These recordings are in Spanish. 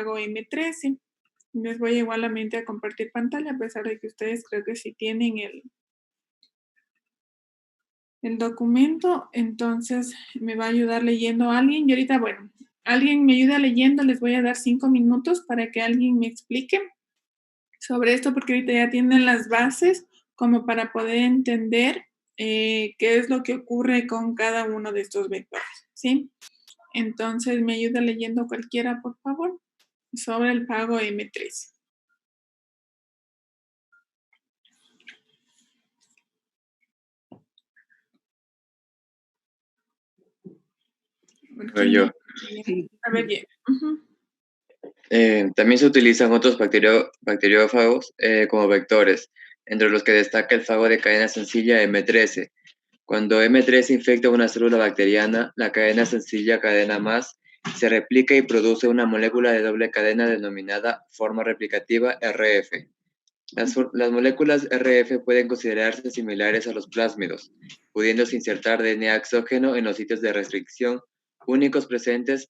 pago M13. Les voy igualmente a compartir pantalla, a pesar de que ustedes creo que sí tienen el documento. Entonces me va a ayudar leyendo alguien. Y ahorita, bueno, alguien me ayuda leyendo. Les voy a dar 5 minutos para que alguien me explique sobre esto, porque ahorita ya tienen las bases como para poder entender qué es lo que ocurre con cada uno de estos vectores, ¿sí? Entonces, me ayuda leyendo cualquiera, por favor, sobre el pago M3. A ver, yo. A ver, bien. También se utilizan otros bacteriófagos como vectores, entre los que destaca el fago de cadena sencilla M13. Cuando M13 infecta una célula bacteriana, la cadena sencilla cadena más se replica y produce una molécula de doble cadena denominada forma replicativa RF. Las moléculas RF pueden considerarse similares a los plásmidos, pudiéndose insertar DNA exógeno en los sitios de restricción únicos presentes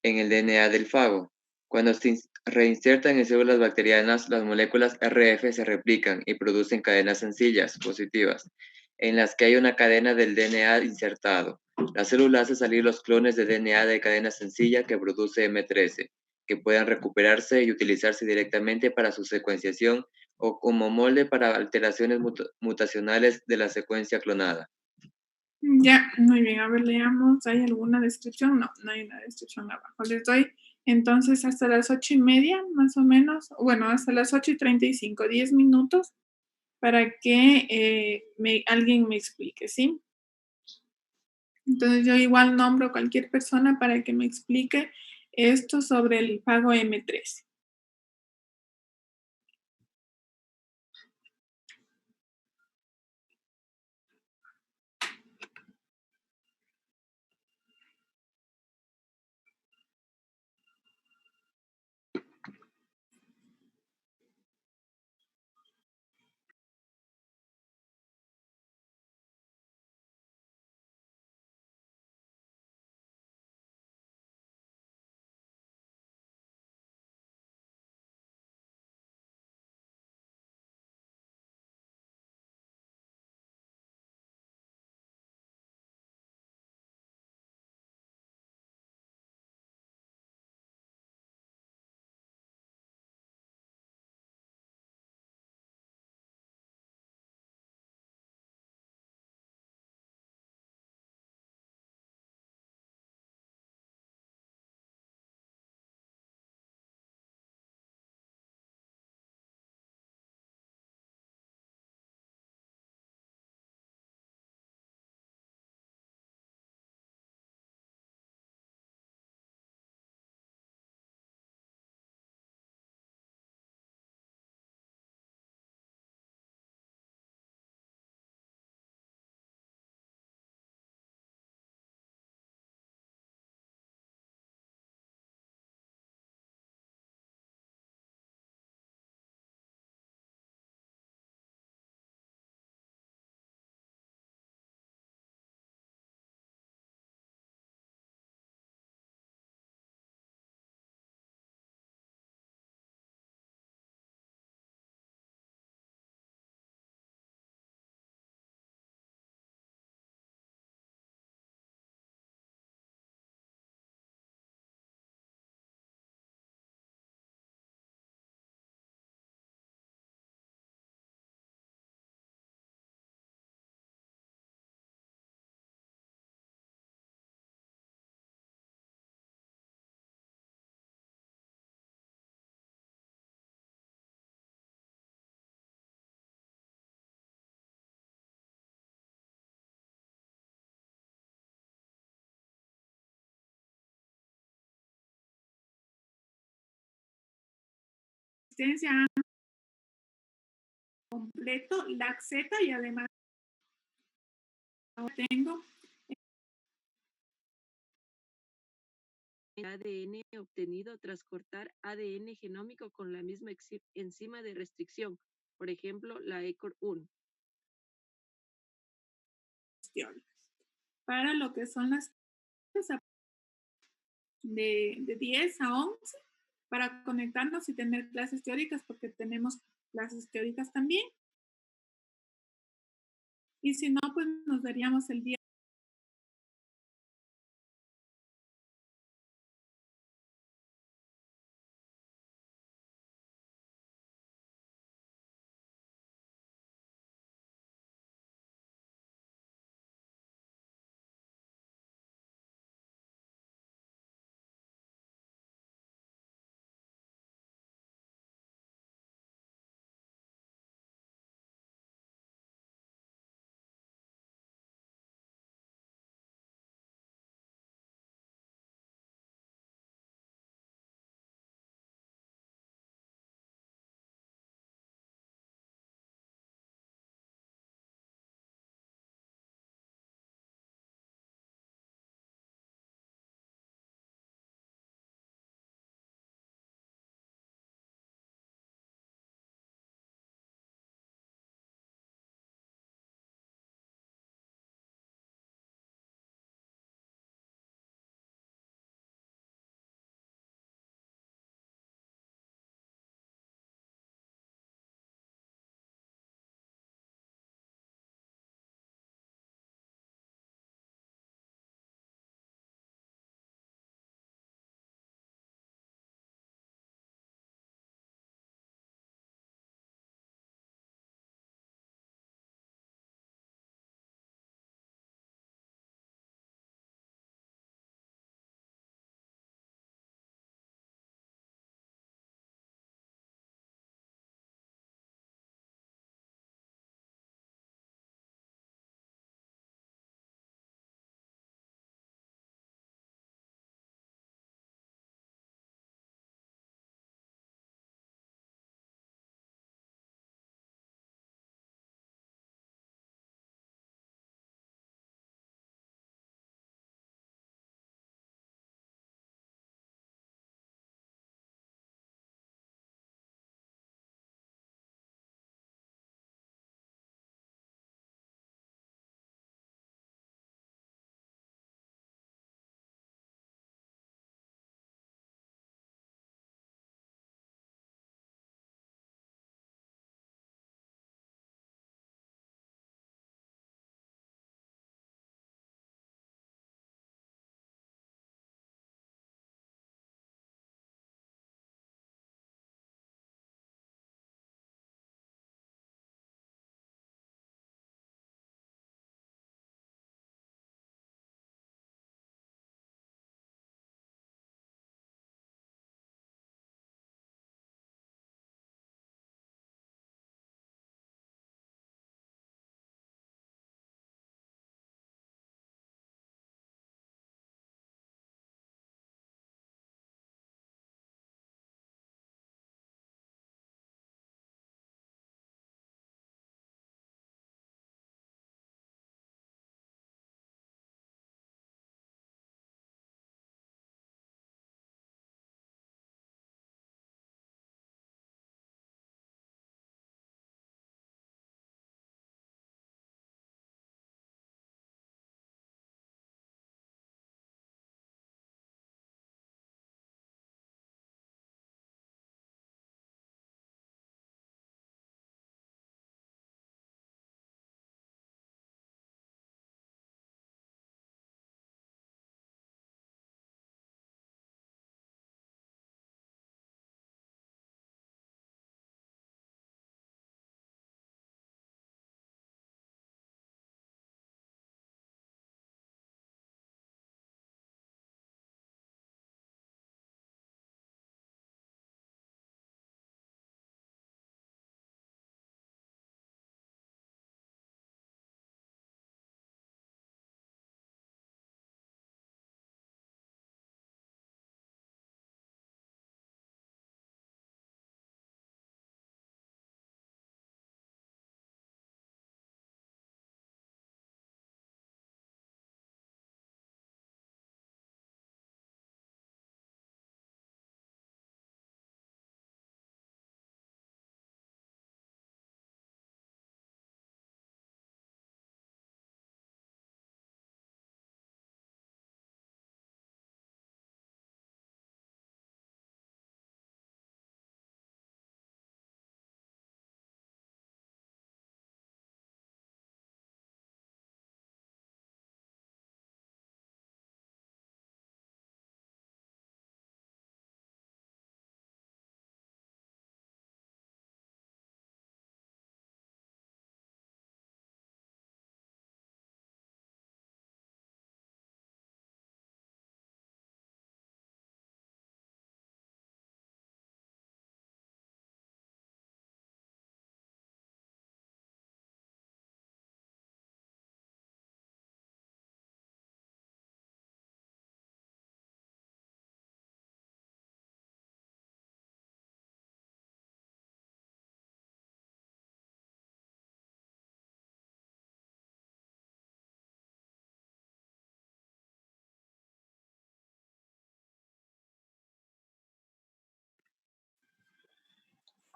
en el DNA del fago. Cuando se reinsertan en células bacterianas, las moléculas RF se replican y producen cadenas sencillas, positivas, en las que hay una cadena del DNA insertado. La célula hace salir los clones de DNA de cadena sencilla que produce M13, que puedan recuperarse y utilizarse directamente para su secuenciación o como molde para alteraciones mutacionales de la secuencia clonada. Ya, muy bien. A ver, leamos. ¿Hay alguna descripción? No, no hay una descripción abajo. Les doy entonces hasta las 8:30, más o menos. Bueno, hasta las 8:35, 10 minutos para que alguien me explique, ¿sí? Entonces yo igual nombro a cualquier persona para que me explique esto sobre el pago M13. Asistencia completo, Laxeta, y además tengo ADN obtenido tras cortar ADN genómico con la misma enzima de restricción, por ejemplo, la ECOR1. Para lo que son las de 10 a 11, para conectarnos y tener clases teóricas, porque tenemos clases teóricas también. Y si no, pues nos veríamos el día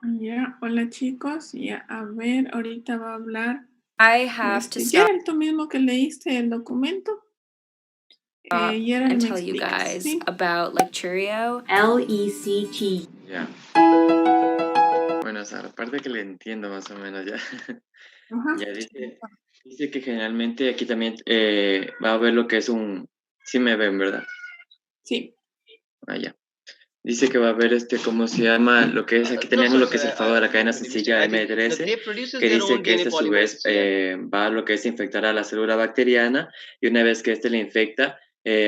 Ya, hola chicos. Ya, a ver, ahorita va a hablar I have to stop Gerald, tú mismo que leíste el documento. Gerald and me tell you explicas, guys ¿sí? about Lecturio. LECT. Ya. Bueno, o sea, aparte que le entiendo más o menos ya. Ajá. Ya dice que generalmente aquí también va a haber lo que es un... Sí me ven, ¿verdad? Sí. Ah, ya. Dice que va a haber ¿cómo se llama? Lo que es, aquí tenemos lo que es el fago de la cadena sencilla M13, que dice que este a su vez va a lo que es infectar a la célula bacteriana y una vez que este le infecta,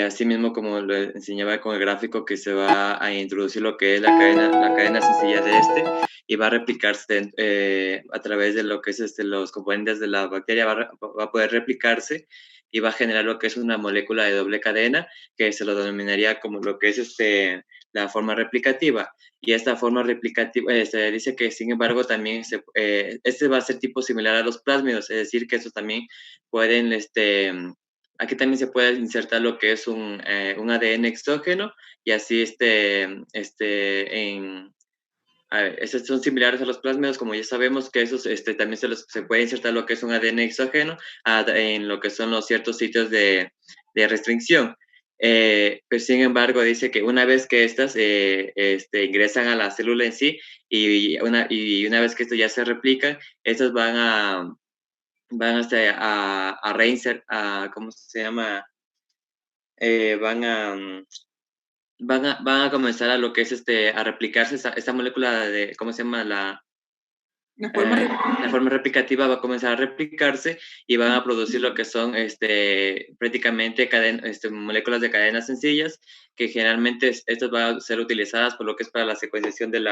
así mismo como lo enseñaba con el gráfico, que se va a introducir lo que es la cadena sencilla de y va a replicarse a través de lo que es los componentes de la bacteria, va a poder replicarse y va a generar lo que es una molécula de doble cadena, que se lo denominaría como lo que es la forma replicativa. Y esta forma replicativa se dice que, sin embargo, también este va a ser tipo similar a los plásmidos, es decir, que eso también pueden, aquí también se puede insertar lo que es un ADN exógeno y así a ver, estos son similares a los plásmidos, como ya sabemos que esos también se puede insertar lo que es un ADN exógeno en lo que son los ciertos sitios de restricción. Pero sin embargo, dice que una vez que estas ingresan a la célula en sí y una vez que esto ya se replican, estas van a reinsert, ¿cómo se llama? Van a van a comenzar a lo que es a replicarse esta molécula de, ¿cómo se llama? La forma La forma replicativa va a comenzar a replicarse y van a producir lo que son prácticamente moléculas de cadenas sencillas, que generalmente estas van a ser utilizadas por lo que es para la secuenciación del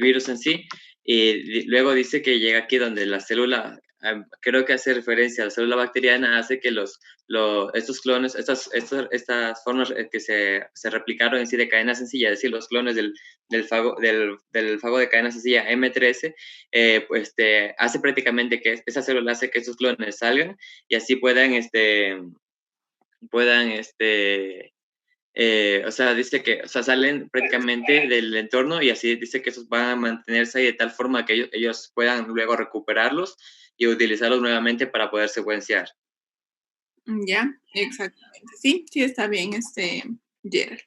virus en sí. Y luego dice que llega aquí donde la célula, creo que hace referencia a la célula bacteriana, hace que estos clones, estas formas que se replicaron en sí de cadena sencilla, es decir, los clones del fago de cadena sencilla M13, hace prácticamente que esa célula hace que estos clones salgan y así puedan o sea, dice que, o sea, salen prácticamente del entorno y así dice que esos van a mantenerse ahí de tal forma que ellos puedan luego recuperarlos y utilizarlos nuevamente para poder secuenciar. Ya, exactamente. Sí, sí está bien, Gerald.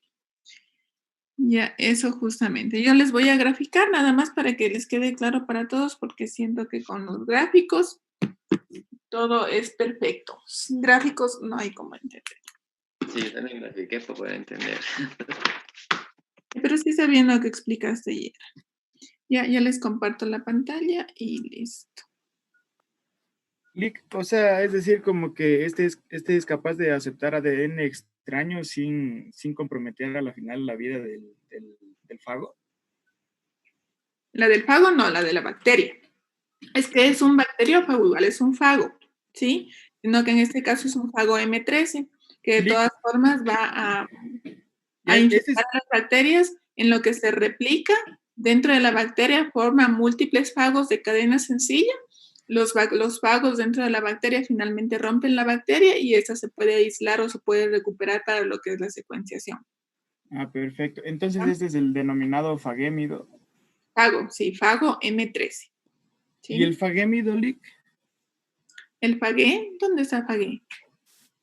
Ya, eso justamente. Yo les voy a graficar nada más para que les quede claro para todos, porque siento que con los gráficos todo es perfecto. Sin gráficos no hay cómo entender. Sí, yo también grafiqué para poder entender. Pero sí está bien lo que explicaste ayer. Ya les comparto la pantalla y listo. O sea, es decir, como que este es capaz de aceptar ADN extraño sin comprometer a la final la vida del fago. La del fago no, la de la bacteria. Es que es un bacteriófago, igual es un fago, ¿sí? Sino que en este caso es un fago M13, que de todas formas va a infectar a las bacterias, en lo que se replica dentro de la bacteria, forma múltiples fagos de cadena sencilla. Los fagos dentro de la bacteria finalmente rompen la bacteria y esta se puede aislar o se puede recuperar para lo que es la secuenciación. Ah, perfecto. Entonces este es el denominado fagémido. Fago, sí, fago M13. ¿Sí? ¿Y el fagémido, Lick? ¿El fagué? ¿Dónde está fagué?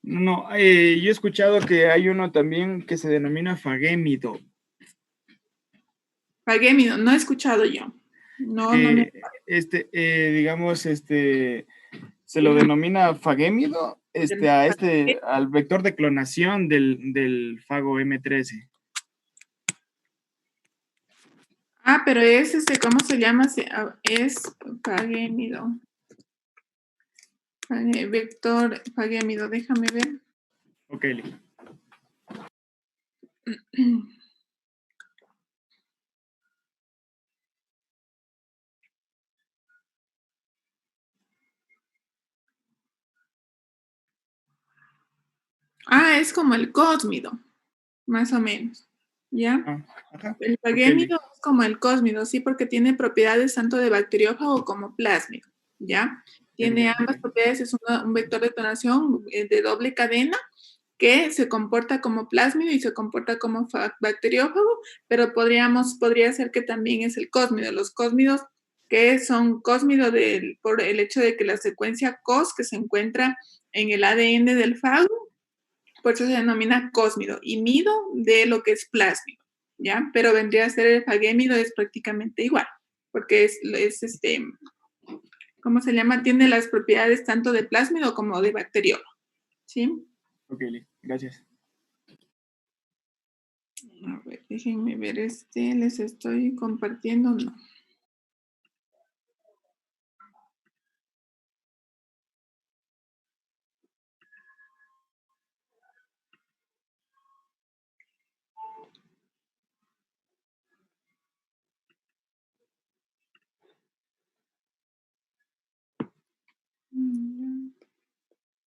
No, yo he escuchado que hay uno también que se denomina fagémido. Fagémido, no he escuchado yo. No me... Digamos, se lo denomina fagémido al vector de clonación del fago M13. Ah, pero es ¿cómo se llama? Es fagémido. Vector fagémido, déjame ver. Ok, Lick. Ah, es como el cósmido, más o menos. ¿Ya? Ajá. El fagémido es como el cósmido, sí, porque tiene propiedades tanto de bacteriófago como plásmido. ¿Ya? Tiene ambas propiedades, es un vector de clonación de doble cadena que se comporta como plásmido y se comporta como bacteriófago, pero podría ser que también es el cósmido. Los cósmidos que son cósmido por el hecho de que la secuencia COS que se encuentra en el ADN del fago, por eso se denomina cósmido, y mido de lo que es plásmido, ¿ya? Pero vendría a ser el fagémido, es prácticamente igual, porque ¿cómo se llama? Tiene las propiedades tanto de plásmido como de bacteriófago, ¿sí? Ok, gracias. A ver, déjenme ver les estoy compartiendo, no.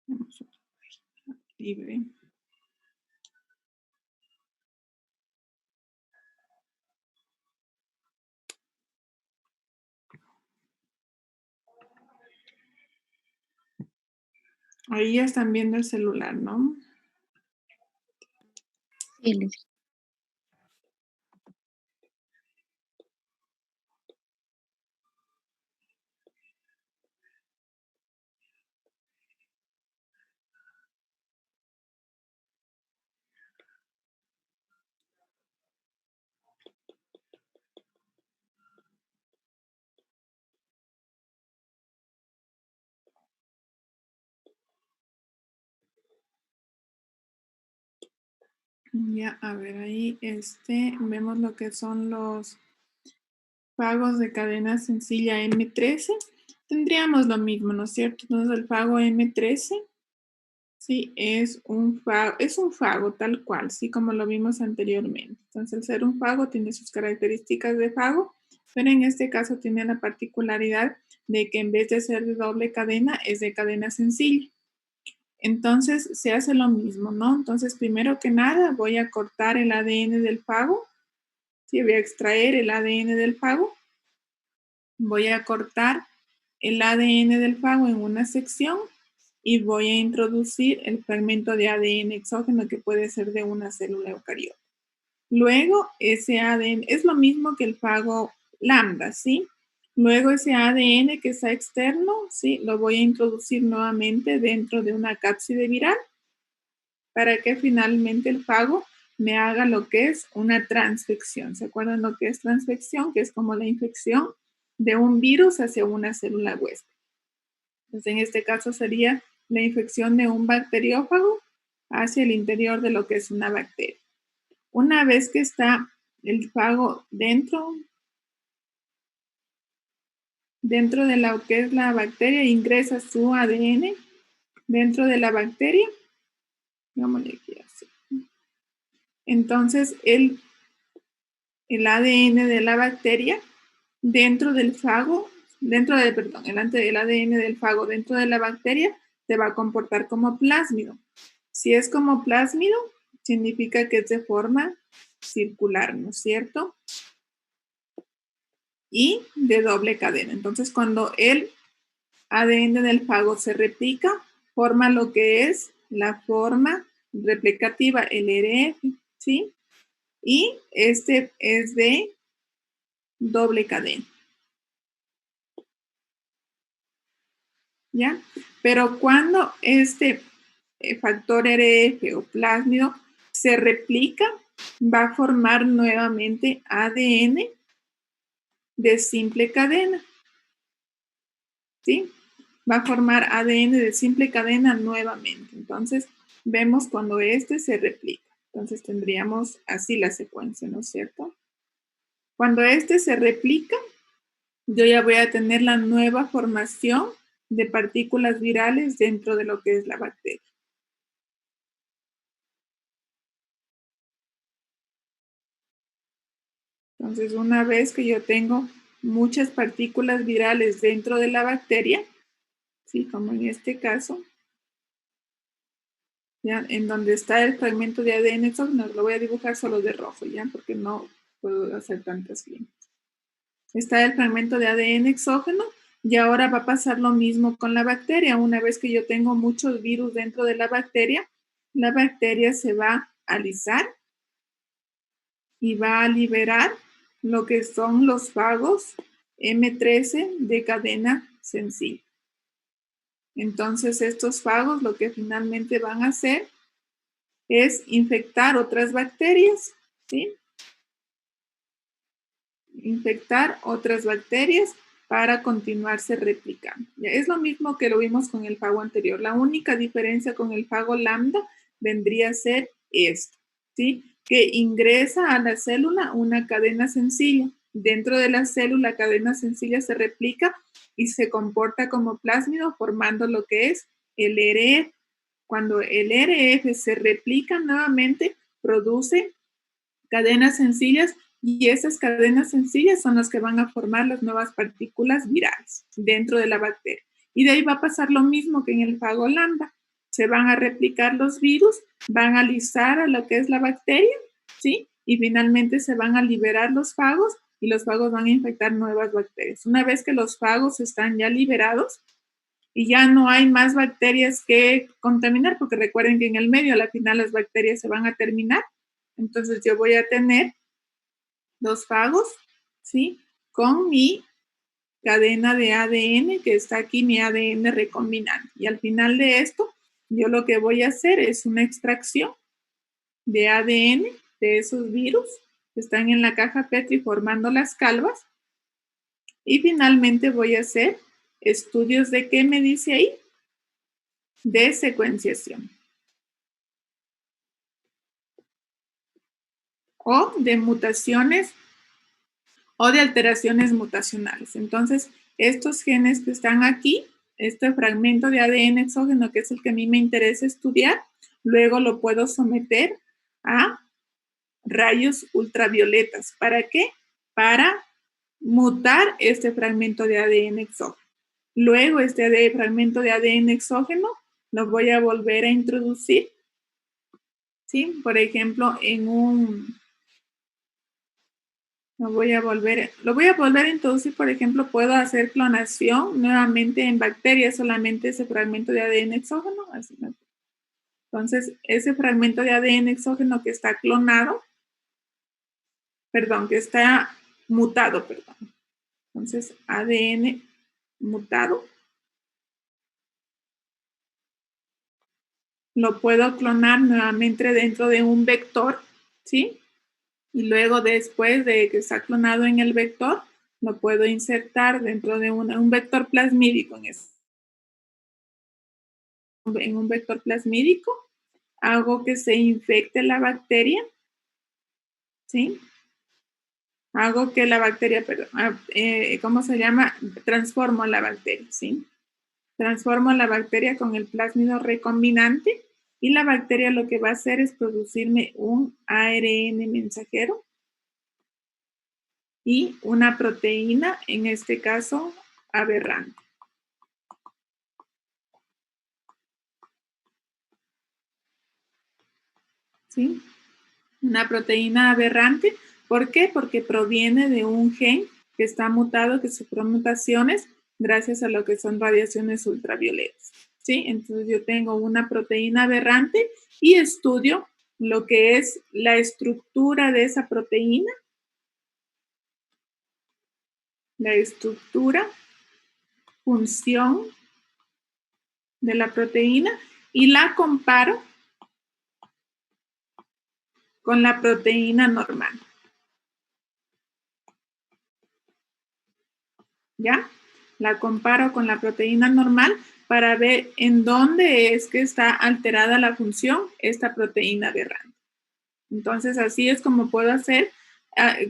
Vamos a otra página libre. Ahí ya están viendo el celular, ¿no? Sí, Liz. Ya, a ver, ahí vemos lo que son los fagos de cadena sencilla M13. Tendríamos lo mismo, ¿no es cierto? Entonces el fago M13, sí, es un fago tal cual, sí, como lo vimos anteriormente. Entonces el ser un fago tiene sus características de fago, pero en este caso tiene la particularidad de que en vez de ser de doble cadena, es de cadena sencilla. Entonces se hace lo mismo, ¿no? Entonces primero que nada voy a cortar el ADN del fago, ¿sí? Voy a extraer el ADN del fago, voy a cortar el ADN del fago en una sección y voy a introducir el fragmento de ADN exógeno que puede ser de una célula eucariota. Luego ese ADN es lo mismo que el fago lambda, ¿sí? Luego ese ADN que está externo, ¿sí? Lo voy a introducir nuevamente dentro de una cápside viral para que finalmente el fago me haga lo que es una transfección. ¿Se acuerdan lo que es transfección? Que es como la infección de un virus hacia una célula huésped. Entonces, en este caso sería la infección de un bacteriófago hacia el interior de lo que es una bacteria. Una vez que está el fago dentro de lo que es la bacteria, ingresa su ADN dentro de la bacteria. Digámosle aquí así. Entonces, el ADN de la bacteria dentro del fago, el ADN del fago dentro de la bacteria se va a comportar como plásmido. Si es como plásmido, significa que es de forma circular, ¿no es cierto? Y de doble cadena. Entonces, cuando el ADN del fago se replica, forma lo que es la forma replicativa, el RF, ¿sí? Y este es de doble cadena. ¿Ya? Pero cuando este factor RF o plásmido se replica, va a formar nuevamente ADN de simple cadena. ¿Sí? Va a formar ADN de simple cadena nuevamente. Entonces, vemos cuando este se replica. Entonces, tendríamos así la secuencia, ¿no es cierto? Cuando este se replica, yo ya voy a tener la nueva formación de partículas virales dentro de lo que es la bacteria. Entonces, una vez que yo tengo muchas partículas virales dentro de la bacteria, ¿sí? Como en este caso, ¿ya? En donde está el fragmento de ADN exógeno, lo voy a dibujar solo de rojo, ¿ya? Porque no puedo hacer tantas líneas. Está el fragmento de ADN exógeno y ahora va a pasar lo mismo con la bacteria. Una vez que yo tengo muchos virus dentro de la bacteria, la bacteria se va a alisar y va a liberar lo que son los fagos M13 de cadena sencilla. Entonces, estos fagos lo que finalmente van a hacer es infectar otras bacterias, ¿sí? Infectar otras bacterias para continuarse replicando. Es lo mismo que lo vimos con el fago anterior. La única diferencia con el fago lambda vendría a ser esto, ¿sí? Que ingresa a la célula una cadena sencilla. Dentro de la célula, la cadena sencilla se replica y se comporta como plásmido formando lo que es el RF. Cuando el RF se replica nuevamente, produce cadenas sencillas y esas cadenas sencillas son las que van a formar las nuevas partículas virales dentro de la bacteria. Y de ahí va a pasar lo mismo que en el fago lambda. Se van a replicar los virus, van a alisar a lo que es la bacteria, ¿sí? Y finalmente se van a liberar los fagos y los fagos van a infectar nuevas bacterias. Una vez que los fagos están ya liberados y ya no hay más bacterias que contaminar, porque recuerden que en el medio a la final las bacterias se van a terminar, entonces yo voy a tener los fagos, ¿sí? Con mi cadena de ADN, que está aquí mi ADN recombinante. Y al final de esto, yo lo que voy a hacer es una extracción de ADN de esos virus que están en la caja Petri formando las calvas. Y finalmente voy a hacer estudios de ¿qué me dice ahí? De secuenciación. O de mutaciones o de alteraciones mutacionales. Entonces, estos genes que están aquí, este fragmento de ADN exógeno, que es el que a mí me interesa estudiar, luego lo puedo someter a rayos ultravioletas. ¿Para qué? Para mutar este fragmento de ADN exógeno. Luego, este fragmento de ADN exógeno lo voy a volver a introducir, ¿sí? Por ejemplo, en un... Lo voy a volver a introducir, por ejemplo, puedo hacer clonación nuevamente en bacterias, solamente ese fragmento de ADN exógeno. Así. Entonces, ese fragmento de ADN exógeno que está clonado, que está mutado, Entonces, ADN mutado. Lo puedo clonar nuevamente dentro de un vector, ¿sí? Y luego después de que está clonado en el vector, lo puedo insertar dentro de un vector plasmídico en un vector plasmídico, hago que se infecte la bacteria, ¿sí? Hago que la bacteria, ¿cómo se llama? Transformo la bacteria, ¿sí? Transformo la bacteria con el plásmido recombinante y la bacteria lo que va a hacer es producirme un ARN mensajero y una proteína, en este caso, aberrante. ¿Sí? Una proteína aberrante. ¿Por qué? Porque proviene de un gen que está mutado, que sufrió mutaciones gracias a lo que son radiaciones ultravioletas. ¿Sí? Entonces yo tengo una proteína aberrante y estudio lo que es la estructura de esa proteína, la estructura, función de la proteína y la comparo con la proteína normal. ¿Ya? La comparo con la proteína normal para ver en dónde es que está alterada la función esta proteína aberrante. Entonces, así es como puedo hacer,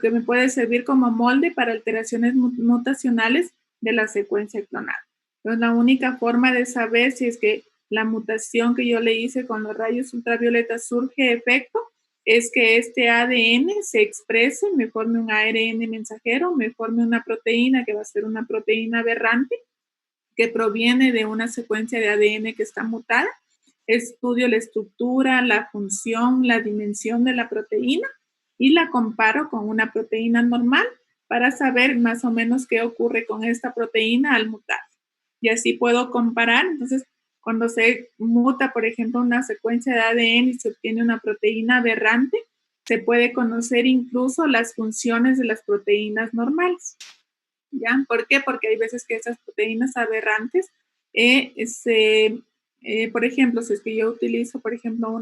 que me puede servir como molde para alteraciones mutacionales de la secuencia clonal. Entonces, la única forma de saber si es que la mutación que yo le hice con los rayos ultravioletas surge efecto es que este ADN se exprese, me forme un ARN mensajero, me forme una proteína que va a ser una proteína aberrante que proviene de una secuencia de ADN que está mutada. Estudio la estructura, la función, la dimensión de la proteína y la comparo con una proteína normal para saber más o menos qué ocurre con esta proteína al mutar. Y así puedo comparar. Entonces, Cuando se muta, por ejemplo, una secuencia de ADN y se obtiene una proteína aberrante, se puede conocer incluso las funciones de las proteínas normales. ¿Ya? ¿Por qué? Porque hay veces que esas proteínas aberrantes, por ejemplo, si es que yo utilizo, por ejemplo,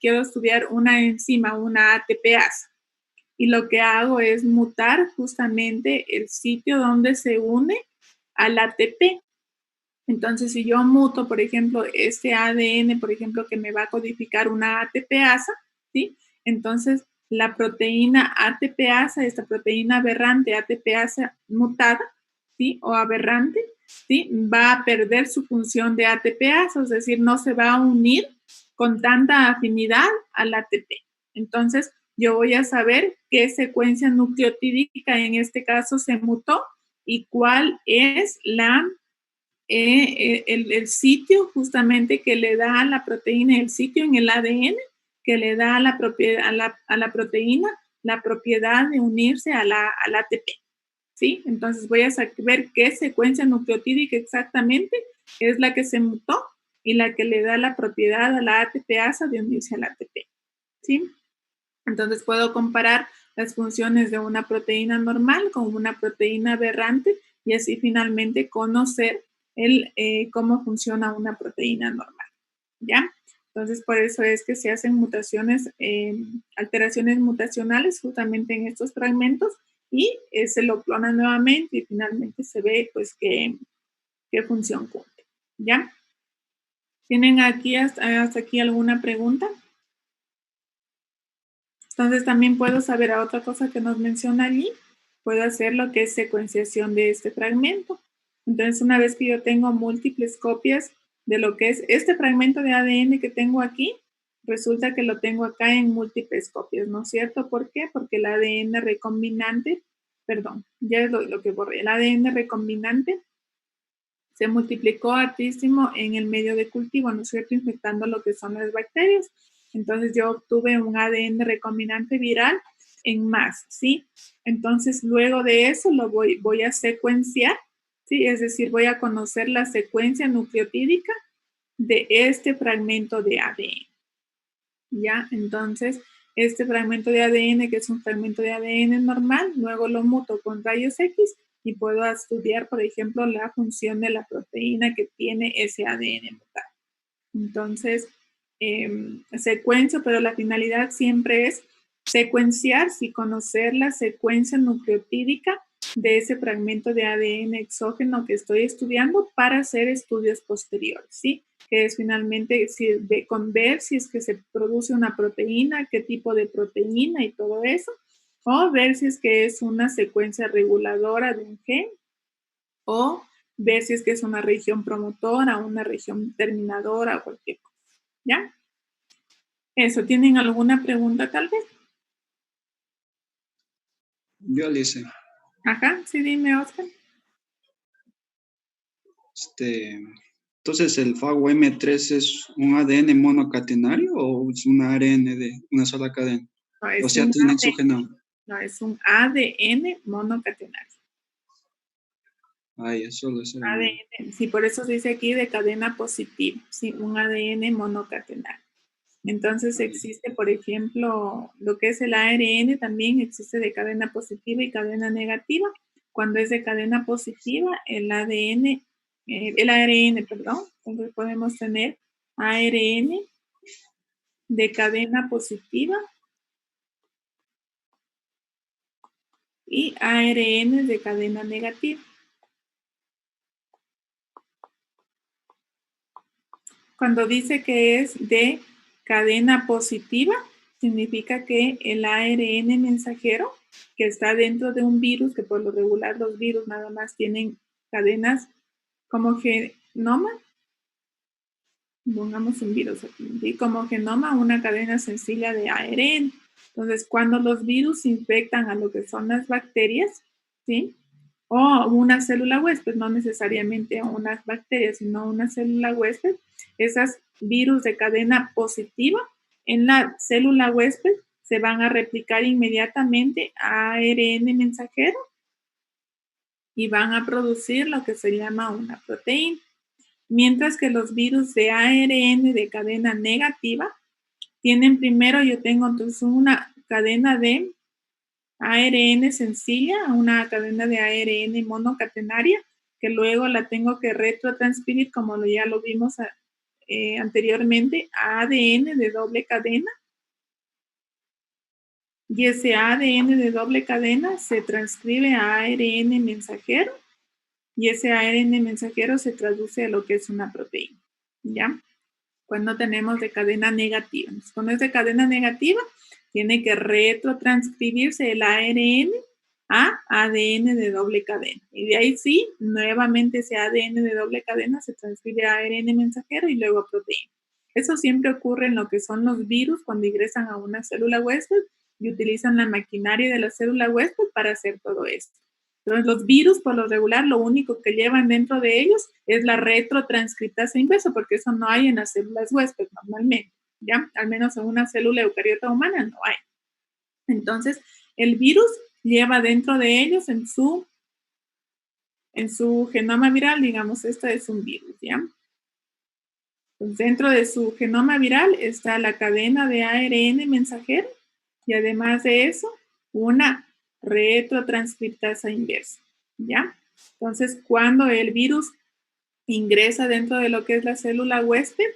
quiero estudiar una enzima, una ATPase, y lo que hago es mutar justamente el sitio donde se une al ATP. Entonces, si yo muto, por ejemplo, este ADN, por ejemplo, que me va a codificar una ATPasa, ¿sí? Entonces, la proteína ATPasa, esta proteína aberrante ATPasa mutada, ¿sí? O aberrante, ¿sí? Va a perder su función de ATPasa, es decir, no se va a unir con tanta afinidad al ATP. Entonces, yo voy a saber qué secuencia nucleotídica en este caso se mutó y cuál es el sitio justamente que le da a la proteína, el sitio en el ADN que le da a la proteína la propiedad de unirse al ATP, ¿sí? Entonces voy a ver qué secuencia nucleotídica exactamente es la que se mutó y la que le da la propiedad a la ATPasa de unirse al ATP, ¿sí? Entonces puedo comparar las funciones de una proteína normal con una proteína aberrante y así finalmente conocer cómo funciona una proteína normal, ¿ya? Entonces, por eso es que se hacen mutaciones, alteraciones mutacionales justamente en estos fragmentos y se lo clona nuevamente y finalmente se ve, pues, qué función cumple, ¿ya? ¿Tienen aquí hasta aquí alguna pregunta? Entonces, también puedo saber a otra cosa que nos menciona allí, puedo hacer lo que es secuenciación de este fragmento. Entonces, una vez que yo tengo múltiples copias de lo que es este fragmento de ADN que tengo aquí, resulta que lo tengo acá en múltiples copias, ¿no es cierto? ¿Por qué? Porque el ADN recombinante, perdón, ya es lo que borré, el ADN recombinante se multiplicó hartísimo en el medio de cultivo, ¿no es cierto? Infectando lo que son las bacterias. Entonces yo obtuve un ADN recombinante viral en más, ¿sí? Entonces luego de eso lo voy a secuenciar, ¿sí? Es decir, voy a conocer la secuencia nucleotídica de este fragmento de ADN, ¿ya? Entonces, este fragmento de ADN, que es un fragmento de ADN normal, luego lo muto con rayos X y puedo estudiar, por ejemplo, la función de la proteína que tiene ese ADN mutado. Entonces, secuencio, pero la finalidad siempre es secuenciar, sí, conocer la secuencia nucleotídica de ese fragmento de ADN exógeno que estoy estudiando para hacer estudios posteriores, ¿sí? Que es finalmente con ver si es que se produce una proteína, qué tipo de proteína y todo eso, o ver si es que es una secuencia reguladora de un gen, o ver si es que es una región promotora, una región terminadora o cualquier cosa, ¿ya? Eso, ¿tienen alguna pregunta tal vez? Yo le hice. Ajá, sí, dime, Oscar. Entonces, ¿el FAGO M3 es un ADN monocatenario o es un ARN de una sola cadena? No, O sea, tiene su genoma. No, es un ADN monocatenario. Ay, eso lo sé. ADN, sí, por eso se dice aquí de cadena positiva, sí, un ADN monocatenario. Entonces existe, por ejemplo, lo que es el ARN, también existe de cadena positiva y cadena negativa. Cuando es de cadena positiva, el ARN, perdón, entonces podemos tener ARN de cadena positiva y ARN de cadena negativa. Cuando dice que es de cadena positiva, significa que el ARN mensajero que está dentro de un virus, que por lo regular los virus nada más tienen cadenas como genoma, pongamos un virus aquí, ¿sí? Como genoma, una cadena sencilla de ARN. Entonces, cuando los virus infectan a lo que son las bacterias, ¿sí? O una célula huésped, no necesariamente unas bacterias, sino una célula huésped, esas virus de cadena positiva en la célula huésped se van a replicar inmediatamente a ARN mensajero y van a producir lo que se llama una proteína. Mientras que los virus de ARN de cadena negativa tienen primero, yo tengo entonces una cadena de ARN sencilla a una cadena de ARN monocatenaria, que luego la tengo que retrotranscribir, como ya lo vimos anteriormente, a ADN de doble cadena. Y ese ADN de doble cadena se transcribe a ARN mensajero, y ese ARN mensajero se traduce a lo que es una proteína, ¿ya? Cuando tenemos de cadena negativa. Entonces, cuando es de cadena negativa, tiene que retrotranscribirse el ARN a ADN de doble cadena. Y de ahí sí, nuevamente ese ADN de doble cadena se transcribe a ARN mensajero y luego a proteína. Eso siempre ocurre en lo que son los virus cuando ingresan a una célula huésped y utilizan la maquinaria de la célula huésped para hacer todo esto. Entonces, los virus, por lo regular, lo único que llevan dentro de ellos es la retrotranscriptasa inversa, porque eso no hay en las células huésped normalmente, ¿ya? Al menos en una célula eucariota humana no hay. Entonces, el virus lleva dentro de ellos en su genoma viral, digamos, este es un virus, ¿ya? Pues dentro de su genoma viral está la cadena de ARN mensajero y además de eso, una retrotranscriptasa inversa, ¿ya? Entonces, cuando el virus ingresa dentro de lo que es la célula huésped,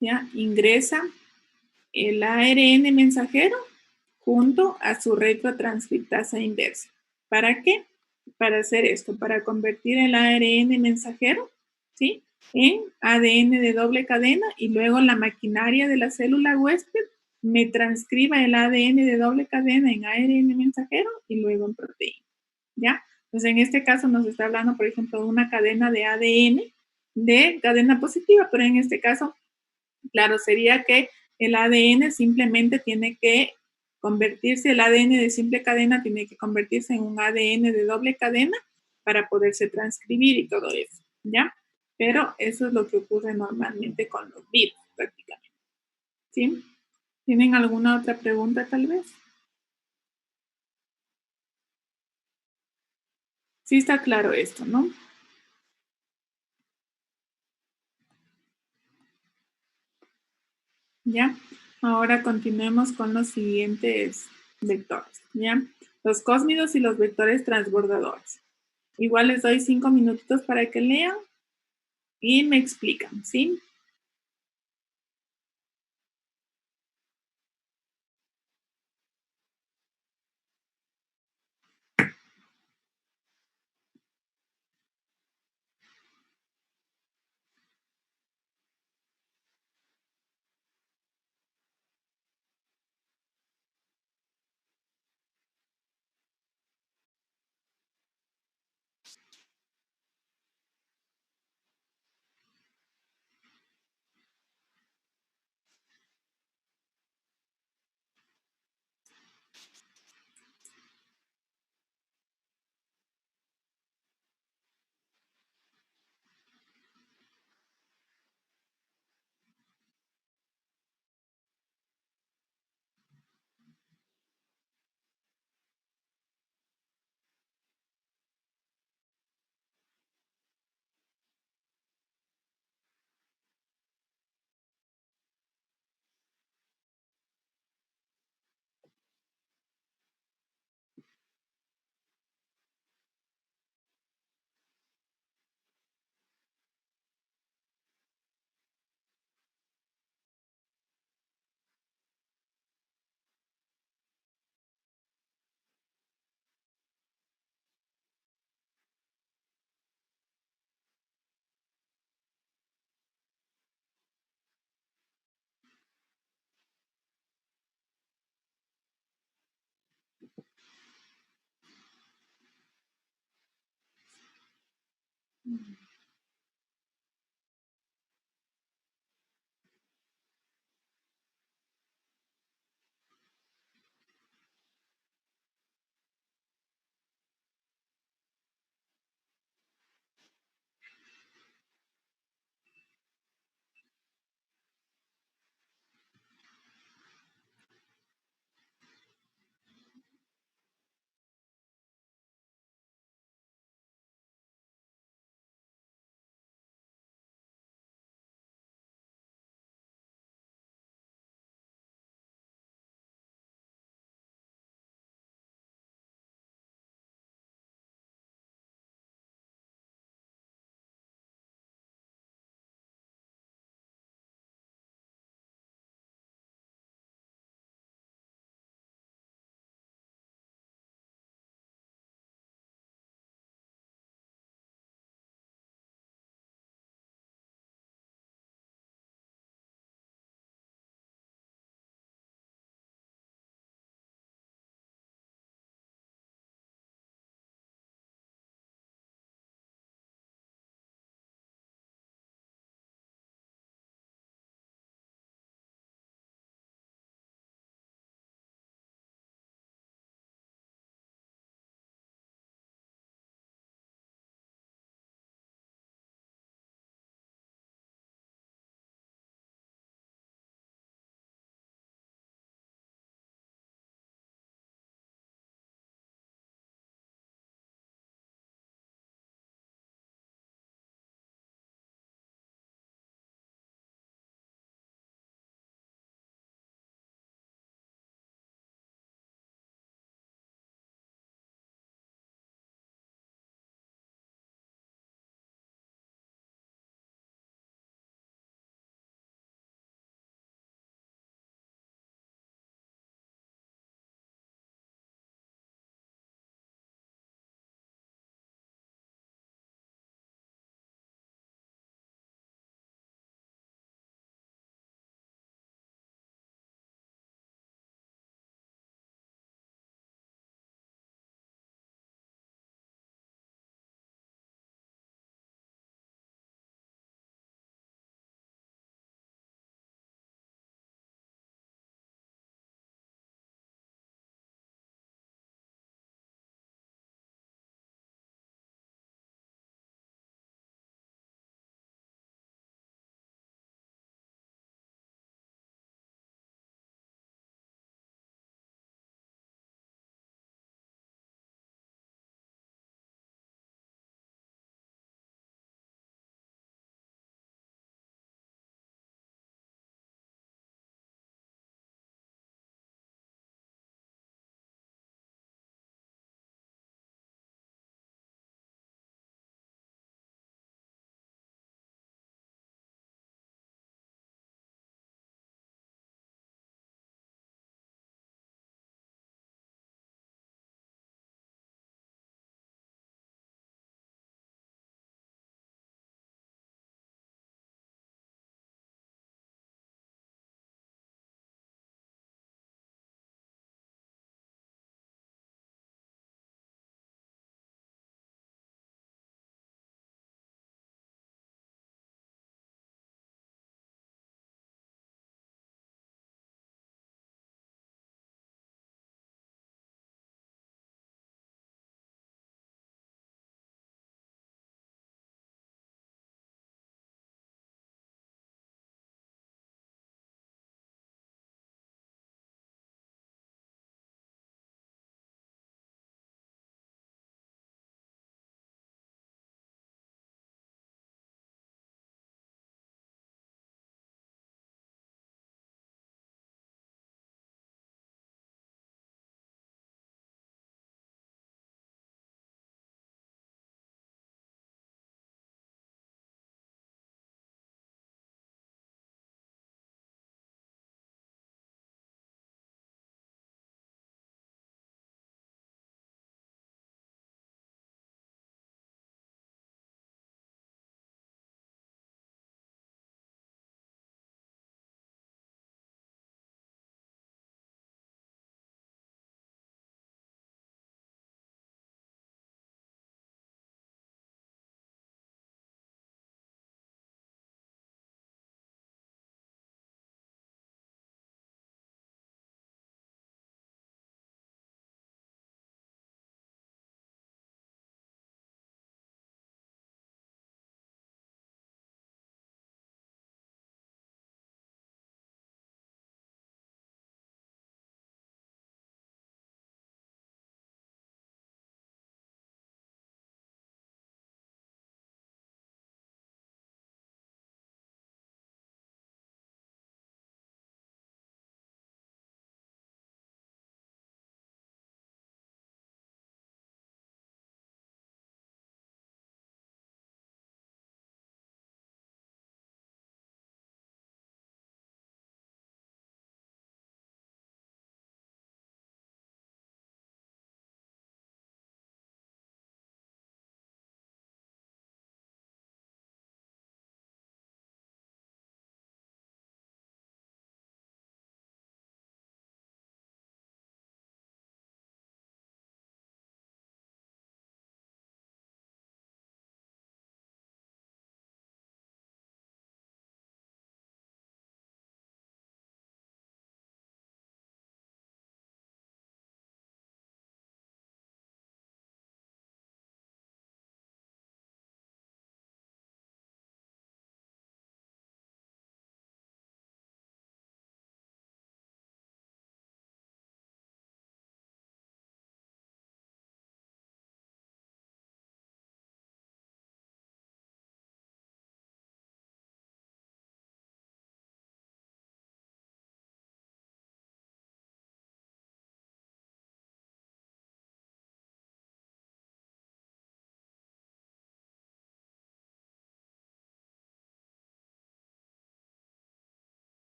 ¿ya? Ingresa el ARN mensajero junto a su retrotranscriptasa inversa. ¿Para qué? Para hacer esto, para convertir el ARN mensajero, ¿sí?, en ADN de doble cadena y luego la maquinaria de la célula huésped me transcriba el ADN de doble cadena en ARN mensajero y luego en proteína, ¿ya? Entonces, en este caso nos está hablando, por ejemplo, de una cadena de ADN de cadena positiva, pero en este caso, claro, sería que el ADN simplemente tiene que convertirse, el ADN de simple cadena tiene que convertirse en un ADN de doble cadena para poderse transcribir y todo eso, ¿ya? Pero eso es lo que ocurre normalmente con los virus, prácticamente. ¿Sí? ¿Tienen alguna otra pregunta, tal vez? Sí está claro esto, ¿no? ¿Ya? Ahora continuemos con los siguientes vectores, ¿ya? Los cósmidos y los vectores transbordadores. Igual les doy 5 minutitos para que lean y me explican, ¿sí?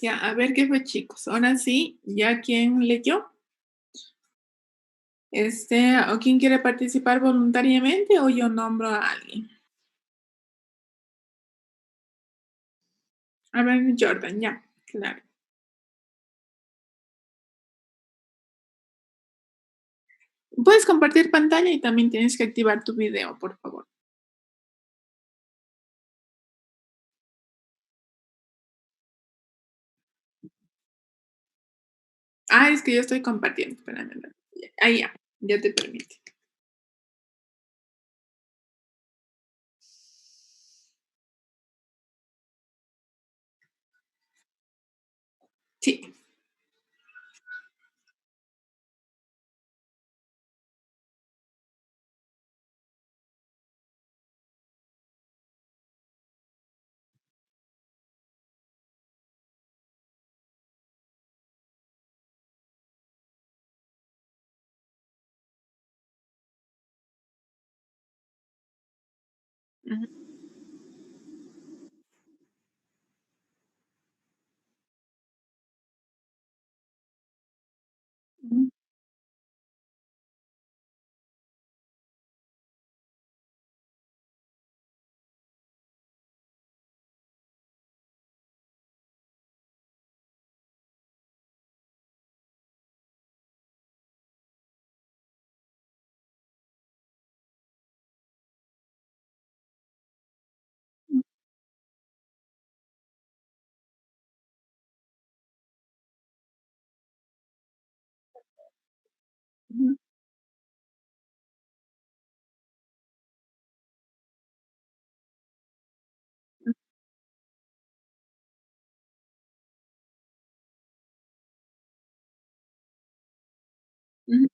Ya, a ver qué fue, chicos. Ahora sí, ¿ya quién leyó? ¿O quién quiere participar voluntariamente o yo nombro a alguien? A ver, Jordan, ya, claro. Puedes compartir pantalla y también tienes que activar tu video, por favor. Ah, es que yo estoy compartiendo, espérame. Ahí ya te permite. Sí. Ujú, ujú, ujú, ujú,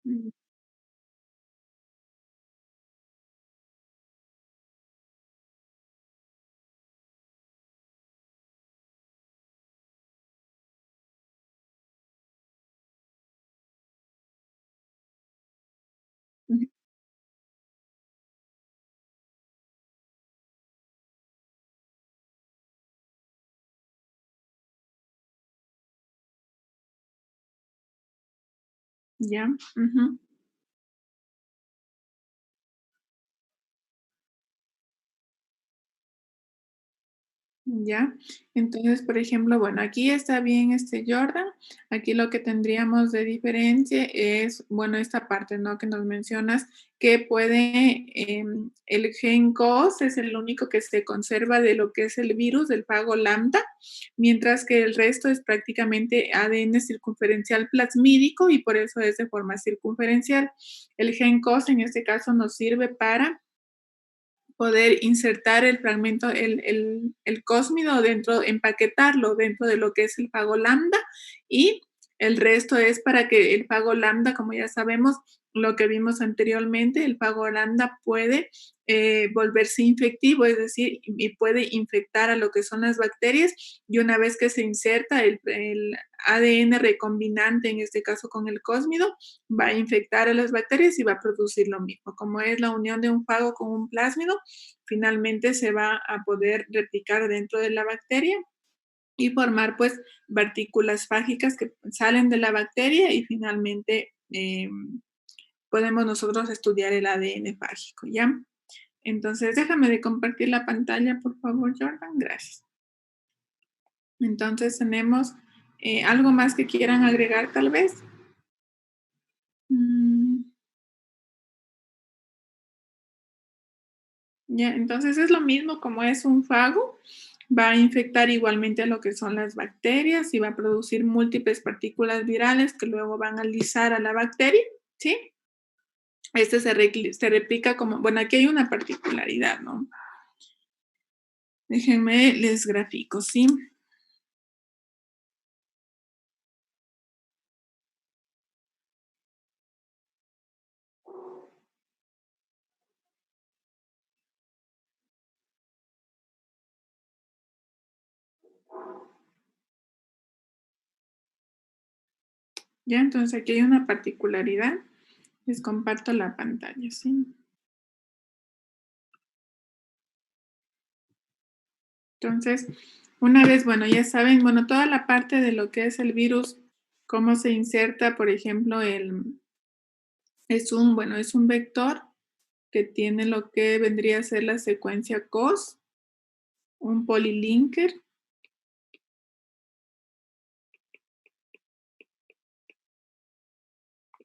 ujú, ujú, ya. Ujú. Ya, entonces, por ejemplo, bueno, aquí está bien Jordan. Aquí lo que tendríamos de diferencia es, bueno, esta parte, ¿no? Que nos mencionas que puede, el gen COS es el único que se conserva de lo que es el virus del fago lambda, mientras que el resto es prácticamente ADN circunferencial plasmídico y por eso es de forma circunferencial. El gen COS en este caso nos sirve para poder insertar el fragmento, el cósmido dentro, empaquetarlo dentro de lo que es el pago lambda y el resto es para que el pago lambda, como ya sabemos, lo que vimos anteriormente, el pago lambda puede volverse infectivo, es decir, y puede infectar a lo que son las bacterias y una vez que se inserta el ADN recombinante, en este caso con el cósmido, va a infectar a las bacterias y va a producir lo mismo. Como es la unión de un fago con un plásmido, finalmente se va a poder replicar dentro de la bacteria y formar pues partículas fágicas que salen de la bacteria y finalmente podemos nosotros estudiar el ADN fágico, ¿ya? Entonces, déjame de compartir la pantalla, por favor, Jordan. Gracias. Entonces, tenemos algo más que quieran agregar, tal vez. Mm, ya, entonces es lo mismo como es un fago, va a infectar igualmente a lo que son las bacterias y va a producir múltiples partículas virales que luego van a lisar a la bacteria, ¿sí? Se replica como, bueno, aquí hay una particularidad, ¿no? Déjenme, les grafico, ¿sí? Ya, entonces aquí hay una particularidad. Les comparto la pantalla, ¿sí? Entonces, una vez, bueno, ya saben, bueno, toda la parte de lo que es el virus, cómo se inserta, por ejemplo, es un vector que tiene lo que vendría a ser la secuencia COS, un polilinker,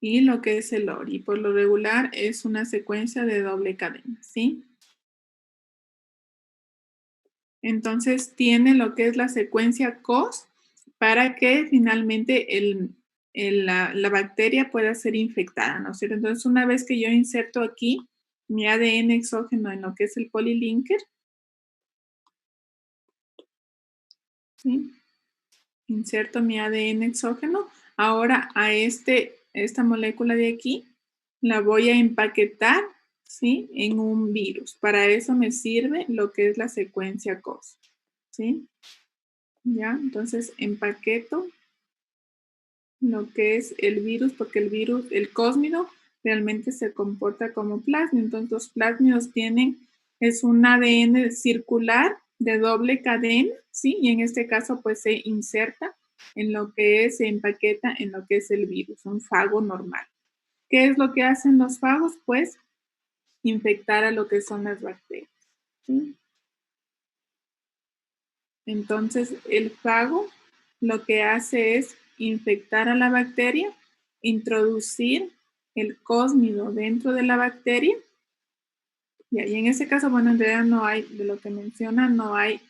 y lo que es el OR. Y por lo regular es una secuencia de doble cadena, ¿sí? Entonces tiene lo que es la secuencia COS para que finalmente la bacteria pueda ser infectada, ¿no es cierto? Entonces una vez que yo inserto aquí mi ADN exógeno en lo que es el polilinker, ¿sí? Inserto mi ADN exógeno, ahora a esta molécula de aquí la voy a empaquetar, ¿sí? En un virus. Para eso me sirve lo que es la secuencia COS, ¿sí? Ya, entonces empaqueto lo que es el virus, porque el cósmido realmente se comporta como plasmido. Entonces los plásmidos es un ADN circular de doble cadena, ¿sí? Y en este caso pues se inserta en lo que se empaqueta en lo que es el virus, un fago normal. ¿Qué es lo que hacen los fagos? Pues infectar a lo que son las bacterias, ¿sí? Entonces, el fago lo que hace es infectar a la bacteria, introducir el cósmido dentro de la bacteria. Y en ese caso, bueno, en realidad no hay, de lo que menciona, no hay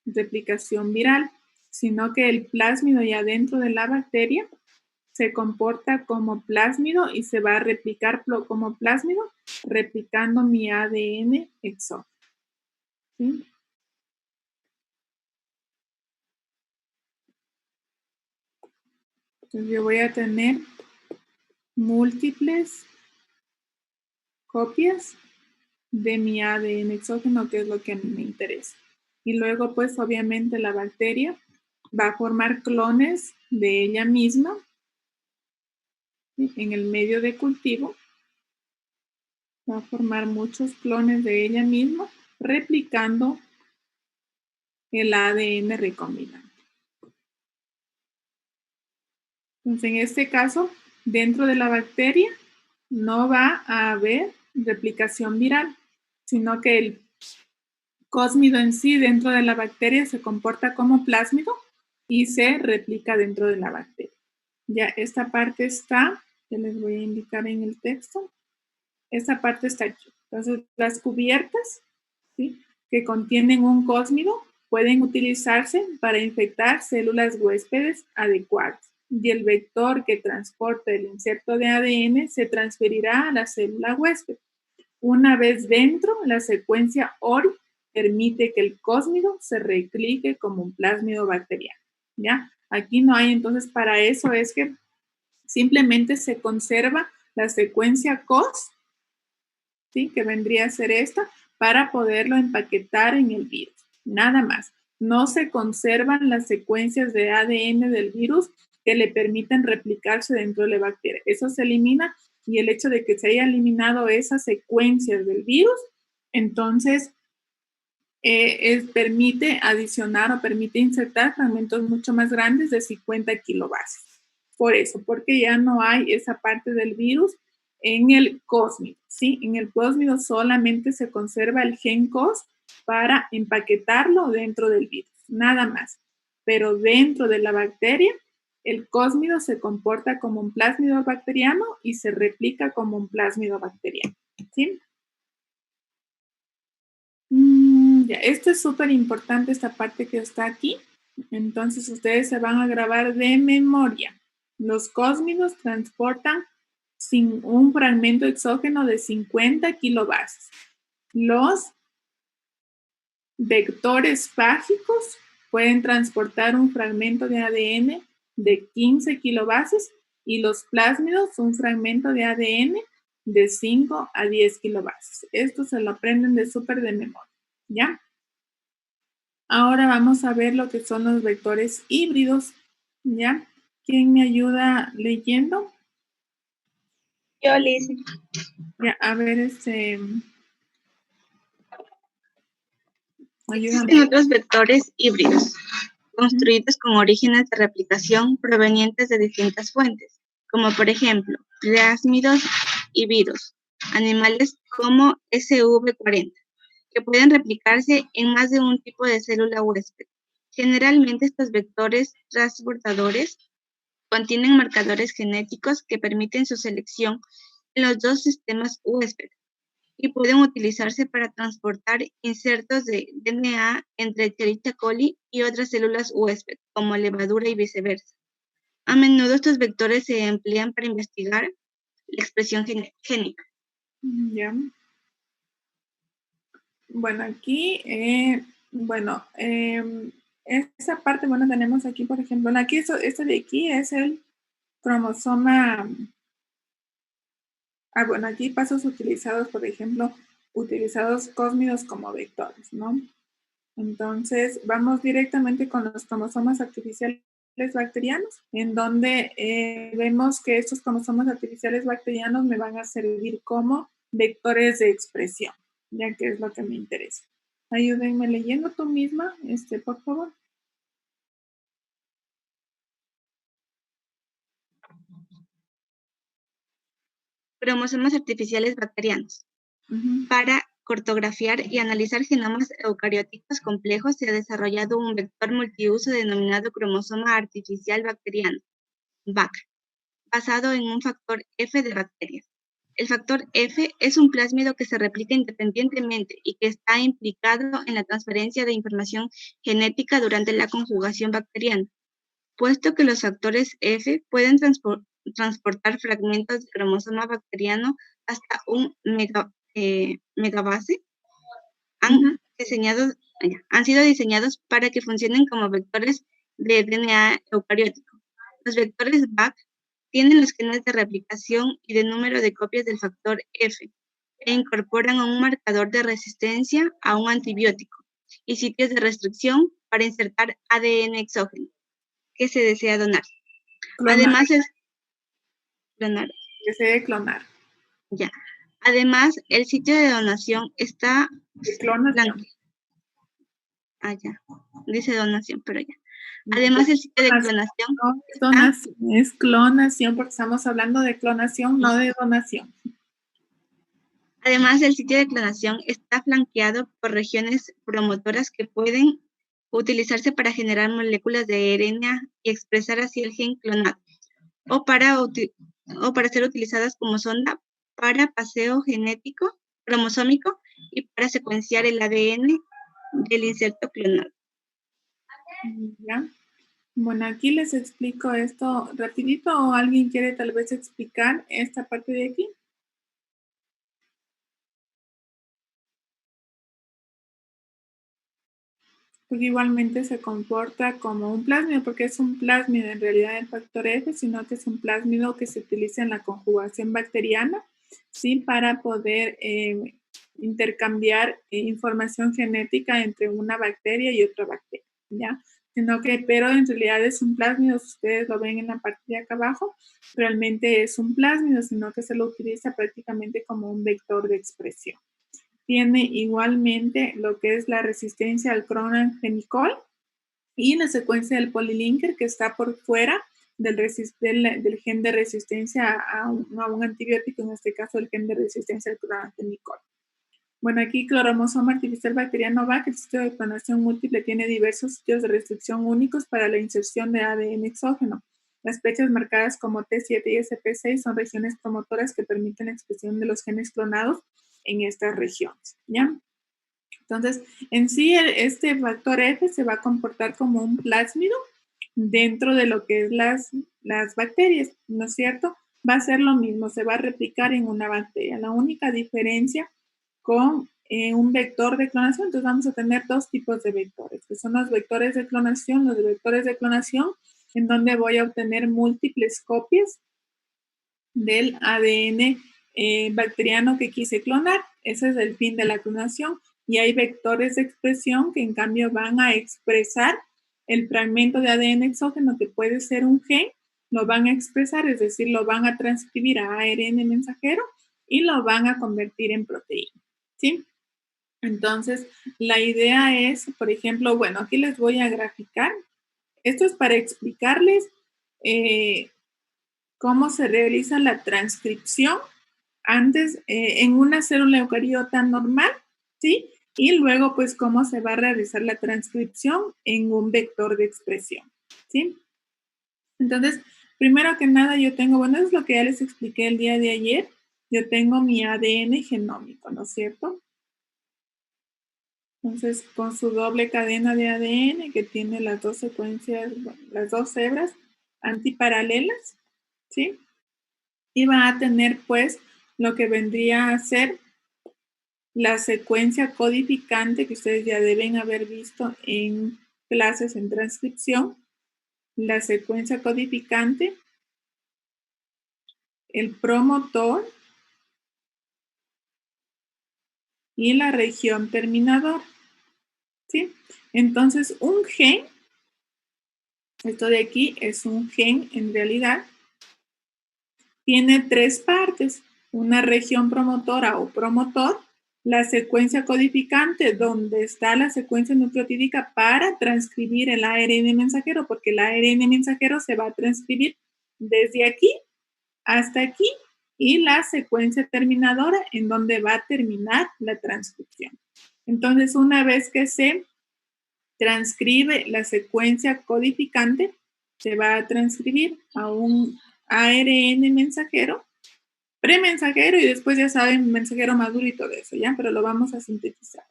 replicación viral, sino que el plásmido ya dentro de la bacteria se comporta como plásmido y se va a replicar como plásmido replicando mi ADN exógeno, ¿sí? Entonces yo voy a tener múltiples copias de mi ADN exógeno, que es lo que a mí me interesa. Y luego, pues, obviamente la bacteria va a formar clones de ella misma, ¿sí? En el medio de cultivo. Va a formar muchos clones de ella misma, replicando el ADN recombinante. Entonces, en este caso, dentro de la bacteria no va a haber replicación viral, sino que el cósmido en sí dentro de la bacteria se comporta como plásmido y se replica dentro de la bacteria. Ya esta parte está, que les voy a indicar en el texto, esta parte está aquí. Entonces, las cubiertas, ¿sí?, que contienen un cósmido pueden utilizarse para infectar células huéspedes adecuadas y el vector que transporta el inserto de ADN se transferirá a la célula huésped. Una vez dentro, la secuencia ORI permite que el cósmido se replique como un plásmido bacteriano, ¿ya? Aquí no hay, entonces para eso es que simplemente se conserva la secuencia COS, ¿sí?, que vendría a ser esta, para poderlo empaquetar en el virus, nada más. No se conservan las secuencias de ADN del virus que le permiten replicarse dentro de la bacteria. Eso se elimina y el hecho de que se haya eliminado esas secuencias del virus, entonces permite adicionar o permite insertar fragmentos mucho más grandes de 50 kilobases. Por eso, porque ya no hay esa parte del virus en el cósmido, ¿sí? En el cósmido solamente se conserva el gen COS para empaquetarlo dentro del virus, nada más. Pero dentro de la bacteria, el cósmido se comporta como un plásmido bacteriano y se replica como un plásmido bacteriano, ¿sí? Ya, esto es súper importante, esta parte que está aquí. Entonces ustedes se van a grabar de memoria. Los cósmidos transportan un fragmento exógeno de 50 kilobases. Los vectores fágicos pueden transportar un fragmento de ADN de 15 kilobases y los plásmidos un fragmento de ADN de 5 a 10 kilobases. Esto se lo aprenden de súper de memoria, ¿ya? Ahora vamos a ver lo que son los vectores híbridos, ¿ya? ¿Quién me ayuda leyendo? Yo, Liz. Ya, a ver, Ayúdame. Existen otros vectores híbridos, construidos con orígenes de replicación provenientes de distintas fuentes, como por ejemplo, plásmidos y virus, animales como SV40, que pueden replicarse en más de un tipo de célula huésped. Generalmente estos vectores transbordadores contienen marcadores genéticos que permiten su selección en los dos sistemas huésped y pueden utilizarse para transportar insertos de DNA entre Escherichia coli y otras células huésped, como levadura y viceversa. A menudo estos vectores se emplean para investigar la expresión génica. Ya. Bueno, aquí, esa parte, tenemos aquí, por ejemplo, aquí, esto de aquí es el cromosoma. Aquí pasos utilizados, por ejemplo, utilizados cósmidos como vectores, ¿no? Entonces, vamos directamente con los cromosomas artificiales bacterianos, en donde vemos que estos cromosomas artificiales bacterianos me van a servir como vectores de expresión, ya que es lo que me interesa. Ayúdenme leyendo tú misma, por favor. Cromosomas artificiales bacterianos. Para cartografiar y analizar genomas eucarióticos complejos se ha desarrollado un vector multiuso denominado cromosoma artificial bacteriano, BAC, basado en un factor F de bacterias. El factor F es un plásmido que se replica independientemente y que está implicado en la transferencia de información genética durante la conjugación bacteriana, puesto que los factores F pueden transportar fragmentos de cromosoma bacteriano hasta un megabase, han sido diseñados para que funcionen como vectores de DNA eucariótico. Los vectores BAC tienen los genes de replicación y de número de copias del factor F e incorporan un marcador de resistencia a un antibiótico y sitios de restricción para insertar ADN exógeno que se desea donar. Clonar. Además es clonar. Que se debe clonar. Ya. Además, el sitio de donación está clonación. Ya. Dice donación, pero ya. Además, el sitio de clonación. No es donación, es clonación, porque estamos hablando de clonación, no de donación. Además, el sitio de clonación está flanqueado por regiones promotoras que pueden utilizarse para generar moléculas de RNA y expresar así el gen clonado, o para ser utilizadas como sonda para paseo genético, cromosómico y para secuenciar el ADN del inserto clonado. Ya. Bueno, aquí les explico esto rapidito, o alguien quiere tal vez explicar esta parte de aquí. Porque igualmente se comporta como un plásmido, porque es un plásmido en realidad el factor F, sino que es un plásmido que se utiliza en la conjugación bacteriana, ¿sí? Para poder intercambiar información genética entre una bacteria y otra bacteria, ¿ya? Pero en realidad es un plásmido, si ustedes lo ven en la parte de acá abajo, realmente es un plásmido, sino que se lo utiliza prácticamente como un vector de expresión. Tiene igualmente lo que es la resistencia al cronangenicol y la secuencia del polilinker que está por fuera del gen de resistencia a un antibiótico, en este caso el gen de resistencia al cronangenicol. Bueno, aquí cloromosoma artificial bacteriano BAC, el sitio de clonación múltiple tiene diversos sitios de restricción únicos para la inserción de ADN exógeno. Las fechas marcadas como T7 y SP6 son regiones promotoras que permiten la expresión de los genes clonados en estas regiones, ¿ya? Entonces, en sí, este factor F se va a comportar como un plásmido dentro de lo que es las bacterias, ¿no es cierto? Va a ser lo mismo, se va a replicar en una bacteria. La única diferencia con un vector de clonación, entonces vamos a tener dos tipos de vectores, que son los vectores de clonación, en donde voy a obtener múltiples copias del ADN bacteriano que quise clonar. Ese es el fin de la clonación. Y hay vectores de expresión que en cambio van a expresar el fragmento de ADN exógeno que puede ser un gen, lo van a expresar, es decir, lo van a transcribir a ARN mensajero y lo van a convertir en proteína, ¿sí? Entonces, la idea es, por ejemplo, bueno, aquí les voy a graficar. Esto es para explicarles cómo se realiza la transcripción antes en una célula eucariota normal, ¿sí? Y luego, pues, cómo se va a realizar la transcripción en un vector de expresión, ¿sí? Entonces, primero que nada, yo tengo, bueno, es lo que ya les expliqué el día de ayer, yo tengo mi ADN genómico, ¿no es cierto? Entonces, con su doble cadena de ADN que tiene las dos secuencias, bueno, las dos hebras antiparalelas, ¿sí? Y va a tener, pues, lo que vendría a ser la secuencia codificante que ustedes ya deben haber visto en clases en transcripción, la secuencia codificante, el promotor y la región terminadora, ¿sí? Entonces, un gen, esto de aquí es un gen en realidad, tiene tres partes, una región promotora o promotor, la secuencia codificante, donde está la secuencia nucleotídica para transcribir el ARN mensajero, porque el ARN mensajero se va a transcribir desde aquí hasta aquí, y la secuencia terminadora, en donde va a terminar la transcripción. Entonces, una vez que se transcribe la secuencia codificante, se va a transcribir a un ARN mensajero, premensajero y después ya saben, mensajero maduro y todo eso, ¿ya? Pero lo vamos a sintetizar.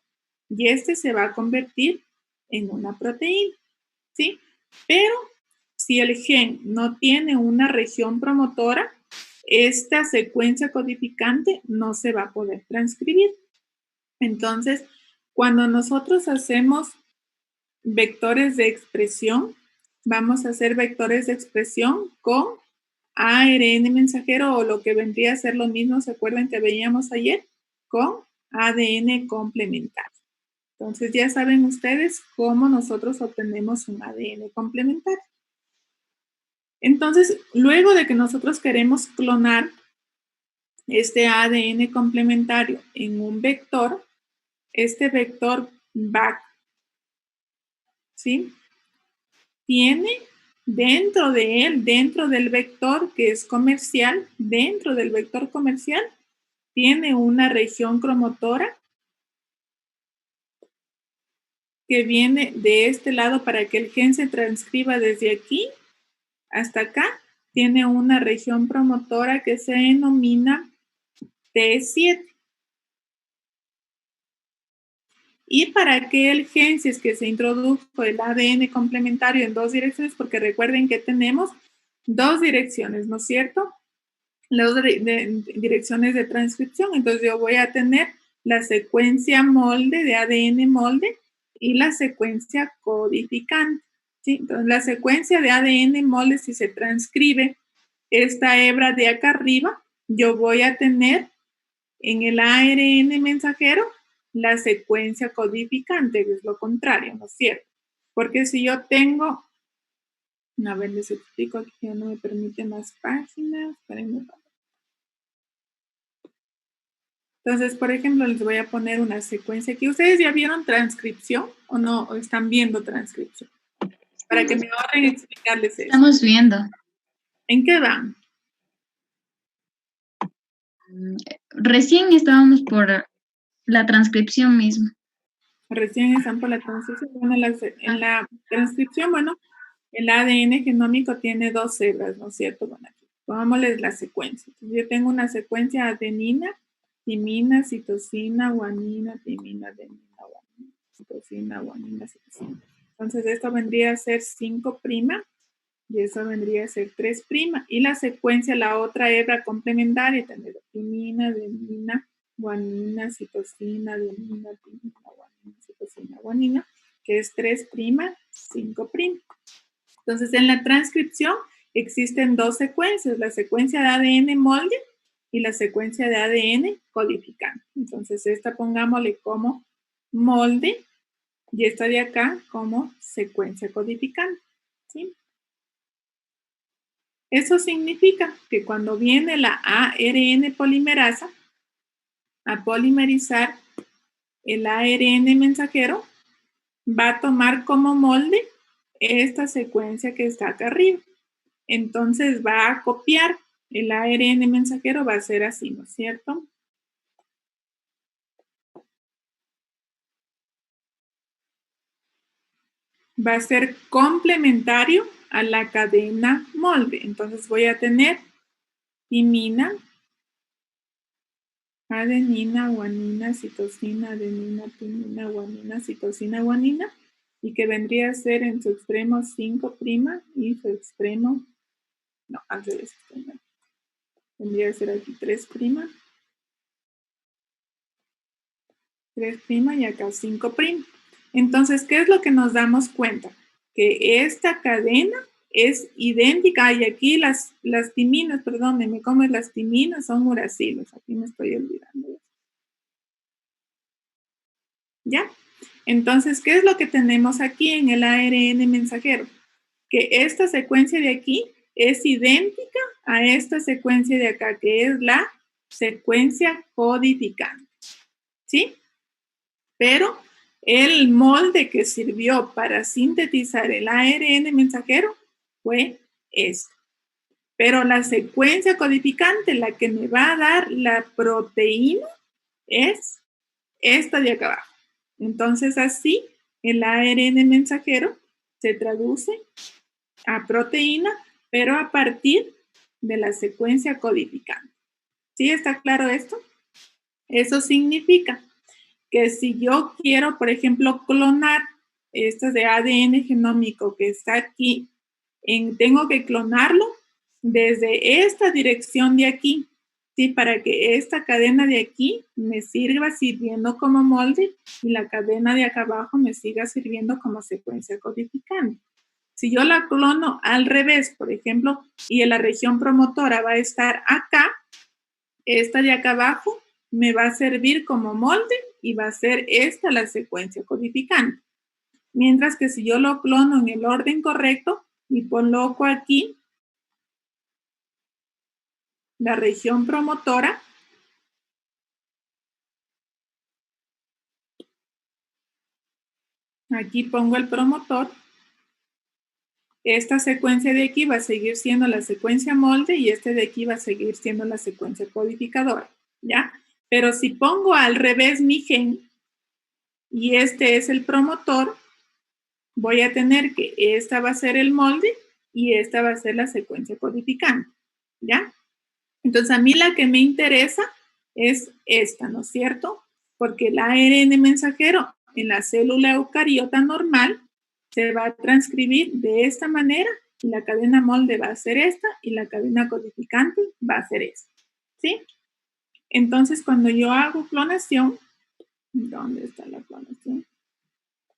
Y este se va a convertir en una proteína, ¿sí? Pero si el gen no tiene una región promotora, esta secuencia codificante no se va a poder transcribir. Entonces, cuando nosotros hacemos vectores de expresión, vamos a hacer vectores de expresión con ARN mensajero o lo que vendría a ser lo mismo, ¿se acuerdan que veíamos ayer? Con ADN complementario. Entonces ya saben ustedes cómo nosotros obtenemos un ADN complementario. Entonces, luego de que nosotros queremos clonar este ADN complementario en un vector, este vector BAC, ¿sí? Tiene dentro de él, dentro del vector que es comercial, dentro del vector comercial, tiene una región cromotora que viene de este lado para que el gen se transcriba desde aquí hasta acá. Tiene una región promotora que se denomina T7. Y para que el gen, si es que se introdujo el ADN complementario en dos direcciones, porque recuerden que tenemos dos direcciones, ¿no es cierto? Las dos direcciones de transcripción. Entonces yo voy a tener la secuencia molde de ADN molde y la secuencia codificante, ¿sí? Entonces la secuencia de ADN molde, si se transcribe esta hebra de acá arriba, yo voy a tener en el ARN mensajero la secuencia codificante, que es lo contrario, ¿no es cierto? Porque si yo tengo, a ver, les explico, aquí ya no me permite más páginas, espérenme. Entonces, por ejemplo, les voy a poner una secuencia aquí. ¿Ustedes ya vieron transcripción o no? ¿O están viendo transcripción? Para que me ahorren explicarles eso. Estamos viendo. ¿En qué van? Recién estábamos por la transcripción misma. Recién están por la transcripción. Bueno, en la transcripción, bueno, el ADN genómico tiene dos hebras, ¿no es cierto? Bueno, aquí pongámosles la secuencia. Entonces, yo tengo una secuencia adenina, timina, citosina, guanina, timina, adenina, guanina, citosina, guanina, citosina. Entonces, esto vendría a ser 5' y eso vendría a ser 3'. Y la secuencia, la otra hebra complementaria, tendría timina, adenina, guanina, citosina, adenina, timina, guanina, citosina, guanina, que es 3', 5'. Entonces, en la transcripción existen dos secuencias, la secuencia de ADN molde y la secuencia de ADN codificante. Entonces, esta pongámosle como molde y esta de acá como secuencia codificante, ¿sí? Eso significa que cuando viene la ARN polimerasa a polimerizar el ARN mensajero va a tomar como molde esta secuencia que está acá arriba. Entonces va a copiar el ARN mensajero, va a ser así, ¿no es cierto? Va a ser complementario a la cadena molde. Entonces voy a tener timina, adenina, guanina, citosina, adenina, timina, guanina, citosina, guanina, y que vendría a ser en su extremo 5' y su extremo, no, al revés, vendría a ser aquí 3', 3' y acá 5'. Entonces, ¿qué es lo que nos damos cuenta? Que esta cadena es idéntica, y aquí las timinas, perdónenme, ¿cómo es? Las timinas son uracilos, aquí me estoy olvidando. ¿Ya? Entonces, ¿qué es lo que tenemos aquí en el ARN mensajero? Que esta secuencia de aquí es idéntica a esta secuencia de acá, que es la secuencia codificante. ¿Sí? Pero el molde que sirvió para sintetizar el ARN mensajero fue este. Pero la secuencia codificante, la que me va a dar la proteína, es esta de acá abajo. Entonces, así, el ARN mensajero se traduce a proteína, pero a partir de la secuencia codificante. ¿Sí está claro esto? Eso significa que si yo quiero, por ejemplo, clonar estas de ADN genómico que está aquí, tengo que clonarlo desde esta dirección de aquí, ¿sí? Para que esta cadena de aquí me sirva sirviendo como molde y la cadena de acá abajo me siga sirviendo como secuencia codificante. Si yo la clono al revés, por ejemplo, y en la región promotora va a estar acá, esta de acá abajo me va a servir como molde y va a ser esta la secuencia codificante. Mientras que si yo lo clono en el orden correcto y coloco aquí la región promotora, aquí pongo el promotor, esta secuencia de aquí va a seguir siendo la secuencia molde y este de aquí va a seguir siendo la secuencia codificadora, ¿ya? Pero si pongo al revés mi gen y este es el promotor, voy a tener que esta va a ser el molde y esta va a ser la secuencia codificante, ¿ya? Entonces, a mí la que me interesa es esta, ¿no es cierto? Porque el ARN mensajero en la célula eucariota normal se va a transcribir de esta manera y la cadena molde va a ser esta y la cadena codificante va a ser esta, ¿sí? Entonces, cuando yo hago clonación, ¿dónde está la clonación?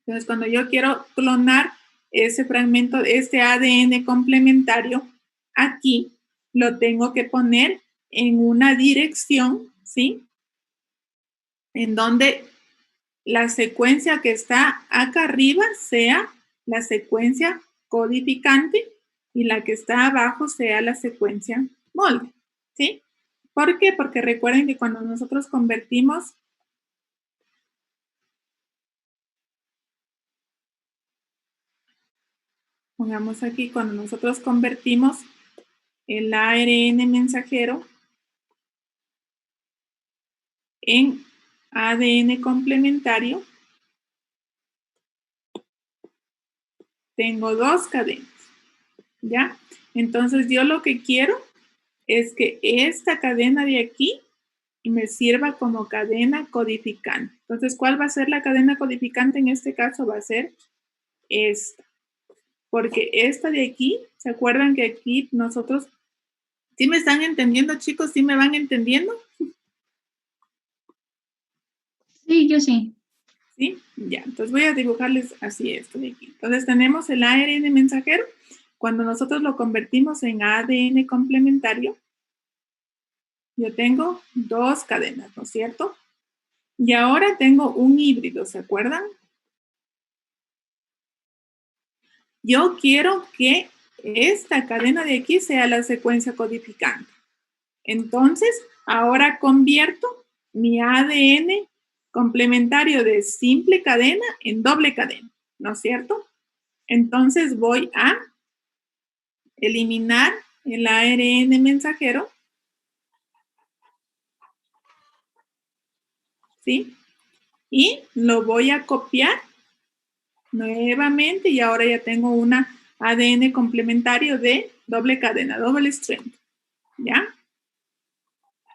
Entonces, cuando yo quiero clonar ese fragmento, este ADN complementario, aquí lo tengo que poner en una dirección, ¿sí? En donde la secuencia que está acá arriba sea la secuencia codificante y la que está abajo sea la secuencia molde, ¿sí? ¿Por qué? Porque recuerden que cuando nosotros convertimos pongamos aquí, cuando nosotros convertimos el ARN mensajero en ADN complementario, tengo dos cadenas, ¿ya? Entonces yo lo que quiero es que esta cadena de aquí me sirva como cadena codificante. Entonces, ¿cuál va a ser la cadena codificante en este caso? Va a ser esta. Porque esta de aquí, ¿se acuerdan que aquí nosotros, ¿sí me están entendiendo, chicos? ¿Sí me van entendiendo? Sí, yo sí. ¿Sí? Ya, entonces voy a dibujarles así esto de aquí. Entonces tenemos el ARN mensajero. Cuando nosotros lo convertimos en ADN complementario, yo tengo dos cadenas, ¿no es cierto? Y ahora tengo un híbrido, ¿se acuerdan? Yo quiero que esta cadena de aquí sea la secuencia codificante. Entonces, ahora convierto mi ADN complementario de simple cadena en doble cadena, ¿no es cierto? Entonces voy a eliminar el ARN mensajero, ¿sí? Y lo voy a copiar nuevamente y ahora ya tengo una ADN complementario de doble cadena, double strand, ¿ya?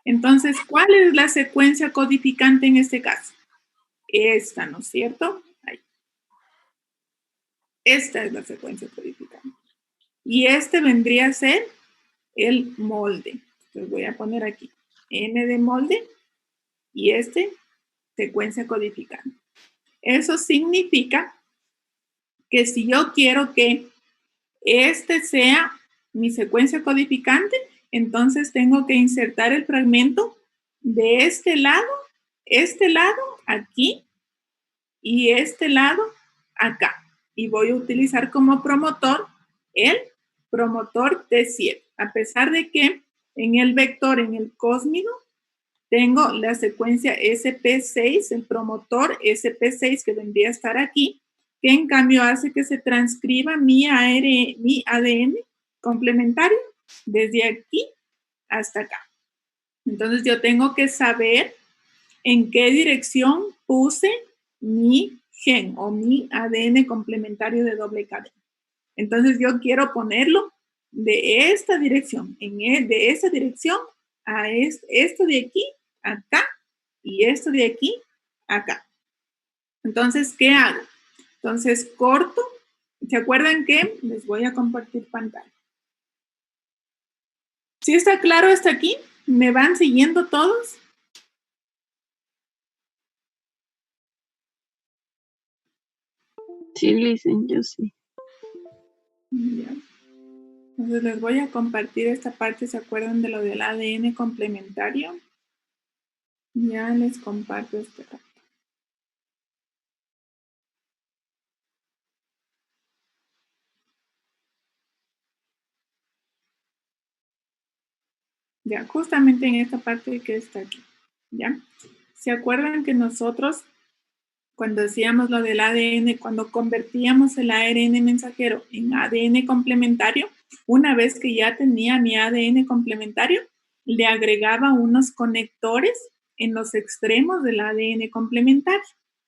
Entonces, ¿cuál es la secuencia codificante en este caso? Esta, ¿no es cierto? Ahí. Esta es la secuencia codificante. Y este vendría a ser el molde. Entonces voy a poner aquí N de molde y secuencia codificante. Eso significa que si yo quiero que este sea mi secuencia codificante, entonces tengo que insertar el fragmento de este lado aquí y este lado acá. Y voy a utilizar como promotor el promotor T7. A pesar de que en el vector, en el cósmido, tengo la secuencia SP6, el promotor SP6 que vendría a estar aquí, que en cambio hace que se transcriba mi ADN complementario desde aquí hasta acá. Entonces yo tengo que saber en qué dirección puse mi gen o mi ADN complementario de doble cadena. Entonces yo quiero ponerlo de esta dirección, de esta dirección a esto de aquí, acá, y esto de aquí, acá. Entonces, ¿qué hago? Entonces, corto. ¿Se acuerdan que les voy a compartir pantalla? ¿Sí está claro hasta aquí? ¿Me van siguiendo todos? Sí, listen, yo sí. Ya. Entonces les voy a compartir esta parte. ¿Se acuerdan de lo del ADN complementario? Ya les comparto este parte. Ya, justamente en esta parte que está aquí. ¿Ya? ¿Se acuerdan que nosotros, cuando hacíamos lo del ADN, cuando convertíamos el ARN mensajero en ADN complementario, una vez que ya tenía mi ADN complementario, le agregaba unos conectores en los extremos del ADN complementario,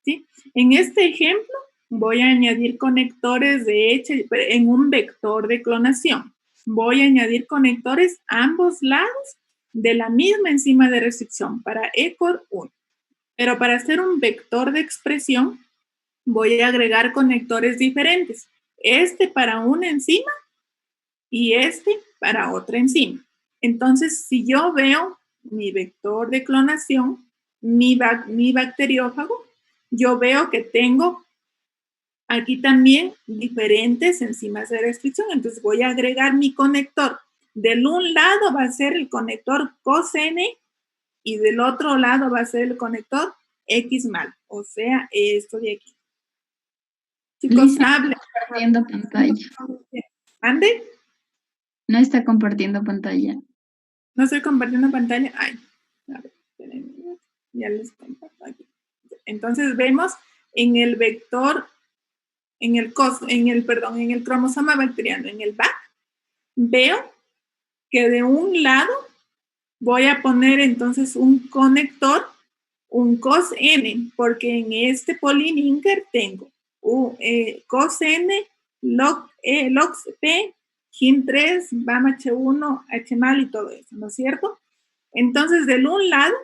¿sí? En este ejemplo, voy a añadir conectores en un vector de clonación. Voy a añadir conectores a ambos lados de la misma enzima de restricción para ECOR1. Pero para hacer un vector de expresión, voy a agregar conectores diferentes. Este para una enzima y este para otra enzima. Entonces, si yo veo mi vector de clonación, mi bacteriófago, yo veo que tengo aquí también diferentes enzimas de restricción. Entonces, voy a agregar mi conector. Del un lado va a ser el conector COSN y del otro lado va a ser el conector XMAL, o sea, esto de aquí. Chicos, hablen. Compartiendo pantalla. ¿Ande? No está compartiendo pantalla. No estoy compartiendo pantalla. Ay, a ver, ya les comparto aquí. Entonces vemos en el vector, en el cromosoma bacteriano, en el BAC, veo que de un lado voy a poner entonces un conector, un COS-N, porque en este polylinker tengo COS-N, LOX-P, HIM3, BAM-H1, HMAL y todo eso, ¿no es cierto? Entonces, del un lado,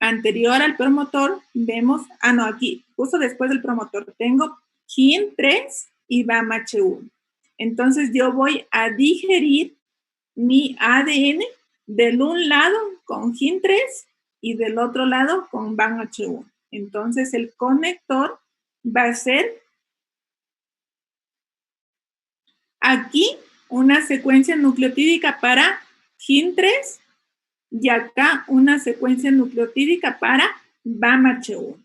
anterior al promotor, vemos, aquí, justo después del promotor, tengo HIM3 y BAM-H1. Entonces, yo voy a digerir mi ADN del un lado con HIM3 y del otro lado con BAM-H1. Entonces, el conector va a ser aquí una secuencia nucleotídica para HIM3 y acá una secuencia nucleotídica para BAM-H1.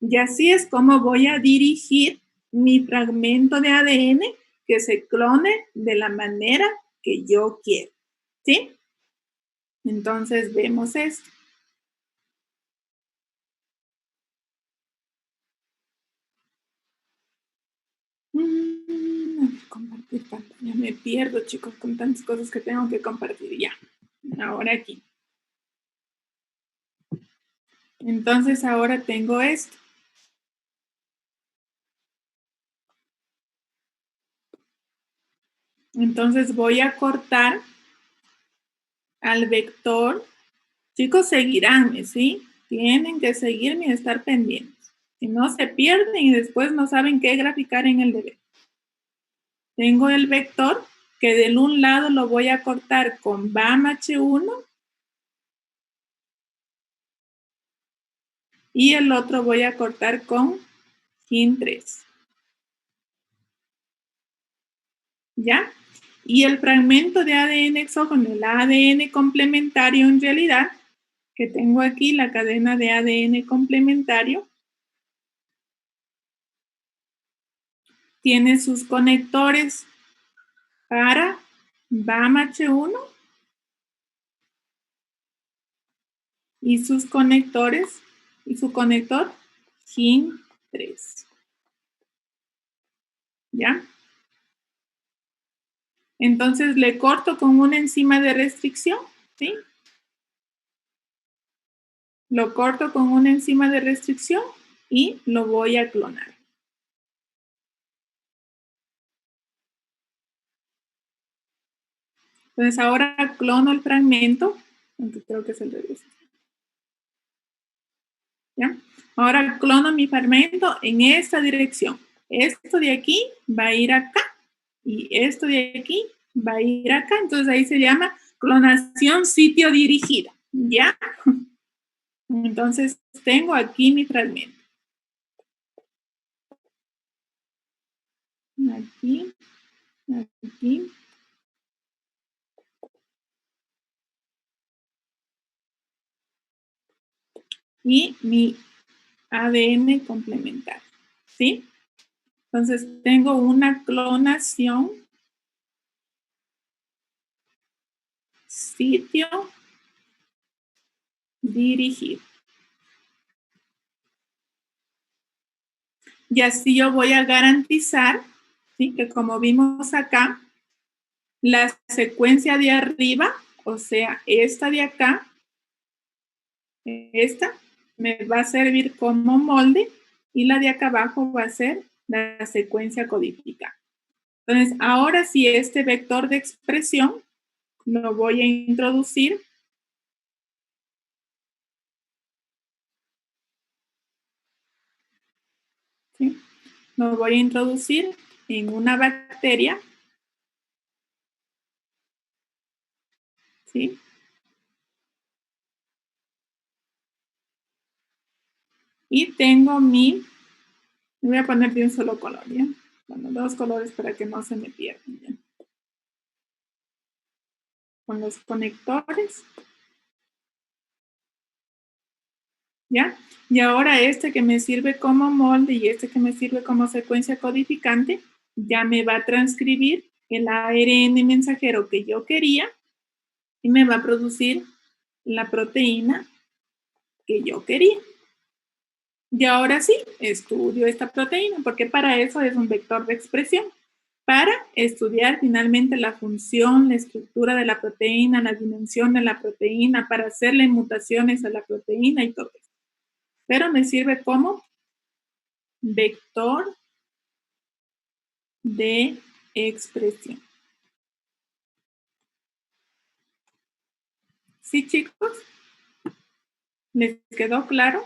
Y así es como voy a dirigir mi fragmento de ADN que se clone de la manera que yo quiero. ¿Sí? Entonces vemos esto. compartir pantalla. Me pierdo, chicos, con tantas cosas que tengo que compartir. Ya. Ahora aquí. Entonces ahora tengo esto. Entonces voy a cortar al vector. Chicos, seguiránme, ¿sí? Tienen que seguirme y estar pendientes. Si no, se pierden y después no saben qué graficar en el deber. Tengo el vector que del un lado lo voy a cortar con BAM H1 y el otro voy a cortar con GIN3. ¿Ya? Y el fragmento de ADN exógeno, el ADN complementario en realidad, que tengo aquí la cadena de ADN complementario, tiene sus conectores para BAM H1 y sus conectores y su conector GIN3. ¿Ya? Entonces le corto con una enzima de restricción, ¿sí? Lo corto con una enzima de restricción y lo voy a clonar. Entonces ahora clono el fragmento, aunque creo que es el revés. ¿Ya? Ahora clono mi fragmento en esta dirección. Esto de aquí va a ir acá y esto de aquí va a ir acá. Entonces ahí se llama clonación sitio dirigida. ¿Ya? Entonces tengo aquí mi fragmento. Aquí, aquí. Y mi ADN complementario, ¿sí? Entonces tengo una clonación sitio dirigido. Y así yo voy a garantizar, ¿sí? Que como vimos acá, la secuencia de arriba, o sea, esta de acá, esta, me va a servir como molde y la de acá abajo va a ser la secuencia codificada. Entonces, ahora sí, este vector de expresión lo voy a introducir ¿sí? Lo voy a introducir en una bacteria, ¿sí? Y tengo voy a poner de un solo color, ¿ya? Bueno, dos colores para que no se me pierdan, ¿ya? Con los conectores, ¿ya? Y ahora este que me sirve como molde y este que me sirve como secuencia codificante, ya me va a transcribir el ARN mensajero que yo quería y me va a producir la proteína que yo quería. Y ahora sí, estudio esta proteína, porque para eso es un vector de expresión, para estudiar finalmente la función, la estructura de la proteína, la dimensión de la proteína, para hacerle mutaciones a la proteína y todo eso. Pero me sirve como vector de expresión. ¿Sí, chicos? ¿Les quedó claro?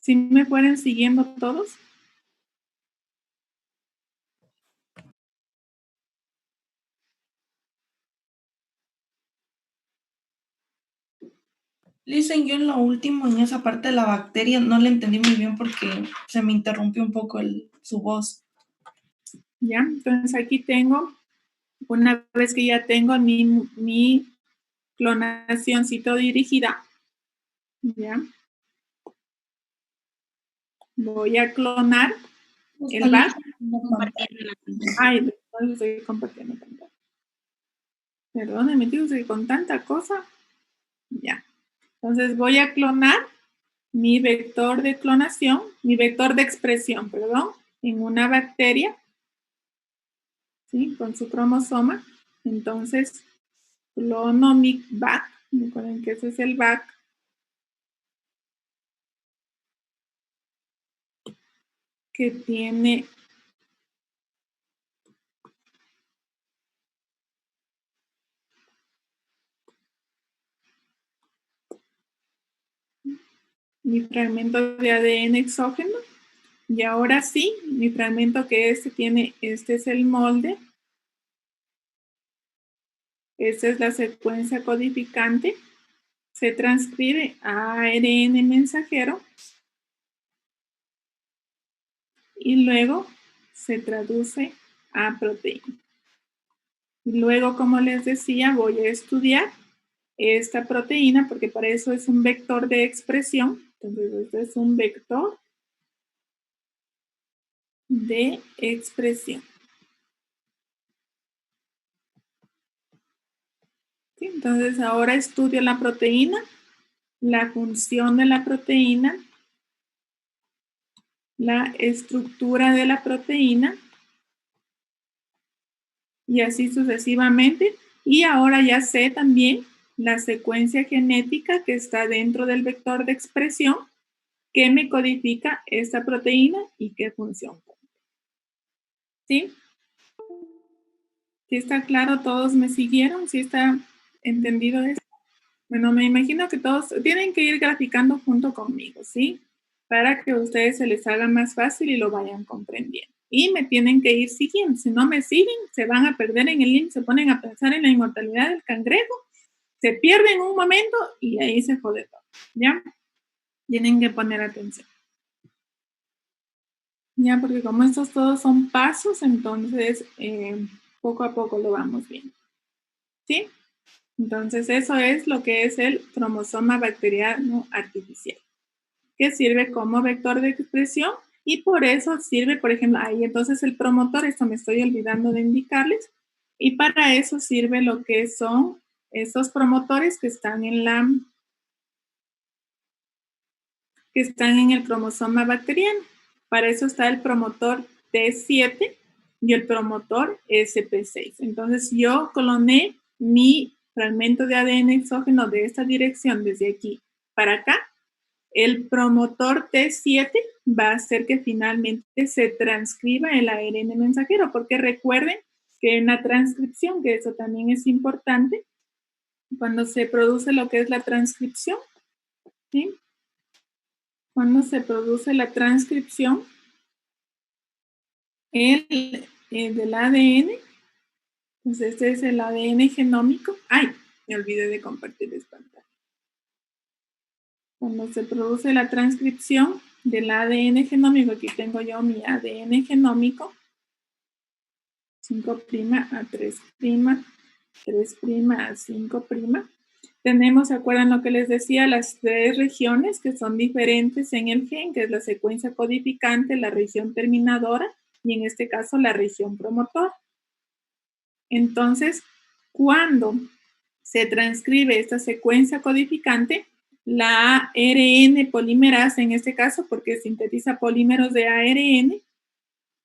¿Sí me fueron siguiendo todos? Listen, yo en lo último, en esa parte de la bacteria, no le entendí muy bien porque se me interrumpió un poco su voz. Ya, entonces aquí tengo, una vez que ya tengo mi clonación citodirigida, ya, voy a clonar el VAC. Ay, no estoy compartiendo pantalla. Perdónenme, digo que con tanta cosa, ya. Entonces voy a clonar mi vector de clonación, mi vector de expresión, perdón, en una bacteria, ¿sí? Con su cromosoma. Entonces, clonomic back, recuerden que ese es el back, que tiene mi fragmento de ADN exógeno. Y ahora sí, mi fragmento que tiene, este es el molde. Esta es la secuencia codificante. Se transcribe a ARN mensajero y luego se traduce a proteína. Y luego, como les decía, voy a estudiar esta proteína porque para eso es un vector de expresión. Entonces, este es un vector de expresión. ¿Sí? Entonces, ahora estudio la proteína, la función de la proteína, la estructura de la proteína y así sucesivamente. Y ahora ya sé también la secuencia genética que está dentro del vector de expresión que me codifica esta proteína y qué función. ¿Sí? ¿Sí está claro? ¿Todos me siguieron? ¿Sí está entendido esto? Bueno, me imagino que todos tienen que ir graficando junto conmigo, ¿sí? Para que a ustedes se les haga más fácil y lo vayan comprendiendo. Y me tienen que ir siguiendo. Si no me siguen, se van a perder en el link, se ponen a pensar en la inmortalidad del cangrejo, se pierden un momento y ahí se jode todo, ¿ya? Tienen que poner atención. Ya, porque como estos todos son pasos, entonces poco a poco lo vamos viendo. ¿Sí? Entonces eso es lo que es el cromosoma bacteriano artificial, que sirve como vector de expresión y por eso sirve, por ejemplo, ahí entonces el promotor, esto me estoy olvidando de indicarles, y para eso sirve lo que son esos promotores que están en el cromosoma bacteriano. Para eso está el promotor T7 y el promotor SP6. Entonces yo cloné mi fragmento de ADN exógeno de esta dirección desde aquí para acá. El promotor T7 va a hacer que finalmente se transcriba el ARN mensajero, porque recuerden que en la transcripción, que eso también es importante, cuando se produce lo que es la transcripción, ¿sí? Cuando se produce la transcripción del ADN, pues este es el ADN genómico. ¡Ay! Me olvidé de compartirles pantalla. Cuando se produce la transcripción del ADN genómico, aquí tengo yo mi ADN genómico, 5' a 3', 3' a 5'. Tenemos, ¿se acuerdan lo que les decía? Las 3 regiones que son diferentes en el gen, que es la secuencia codificante, la región terminadora y en este caso la región promotora. Entonces, cuando se transcribe esta secuencia codificante, la ARN polimerasa, en este caso, porque sintetiza polímeros de ARN,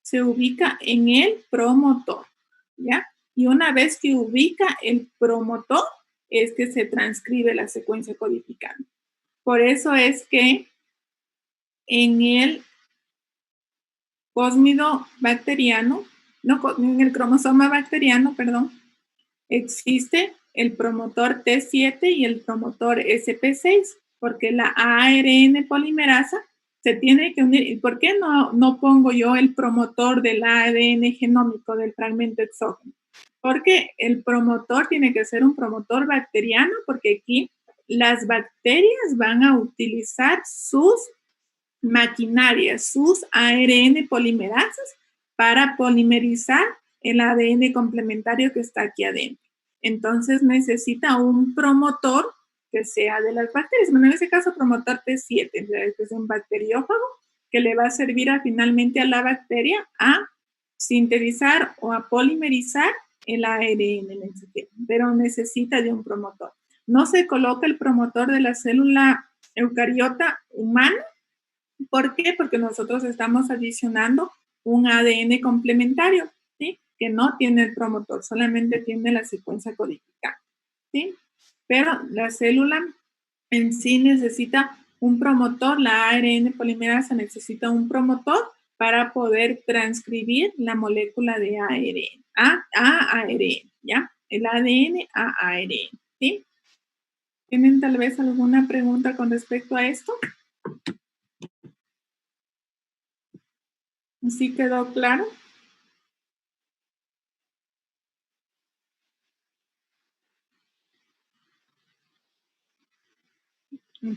se ubica en el promotor, ¿ya? Y una vez que ubica el promotor, es que se transcribe la secuencia codificante. Por eso es que en el cósmido bacteriano, no, en el cromosoma bacteriano, perdón, existe el promotor T7 y el promotor SP6, porque la ARN polimerasa se tiene que unir. ¿Y por qué no pongo yo el promotor del ADN genómico del fragmento exógeno? Porque el promotor tiene que ser un promotor bacteriano, porque aquí las bacterias van a utilizar sus maquinarias, sus ARN polimerasas para polimerizar el ADN complementario que está aquí adentro. Entonces necesita un promotor que sea de las bacterias. Bueno, en ese caso, promotor T7, este es un bacteriófago que le va a servir finalmente a la bacteria a sintetizar o a polimerizar el ARN mensajero, pero necesita de un promotor. No se coloca el promotor de la célula eucariota humana. ¿Por qué? Porque nosotros estamos adicionando un ADN complementario, ¿sí? que no tiene el promotor, solamente tiene la secuencia codificante, ¿sí? Pero la célula en sí necesita un promotor, la ARN polimerasa necesita un promotor para poder transcribir la molécula de ARN, a ARN, ¿ya? El ADN a ARN, ¿sí? ¿Tienen tal vez alguna pregunta con respecto a esto? ¿Sí quedó claro?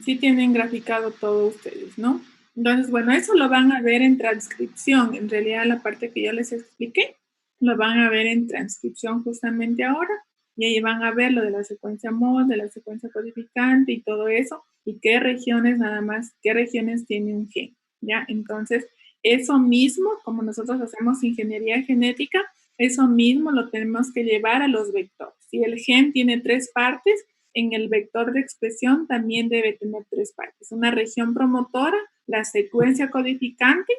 Sí tienen graficado todo ustedes, ¿no? Entonces, bueno, eso lo van a ver en transcripción. En realidad, la parte que yo les expliqué, lo van a ver en transcripción justamente ahora. Y ahí van a ver lo de la secuencia MOS, de la secuencia codificante y todo eso. Y qué regiones nada más, qué regiones tiene un gen, ¿ya? Entonces, eso mismo, como nosotros hacemos ingeniería genética, eso mismo lo tenemos que llevar a los vectores. Si el gen tiene 3 partes, en el vector de expresión también debe tener 3 partes. Una región promotora, la secuencia codificante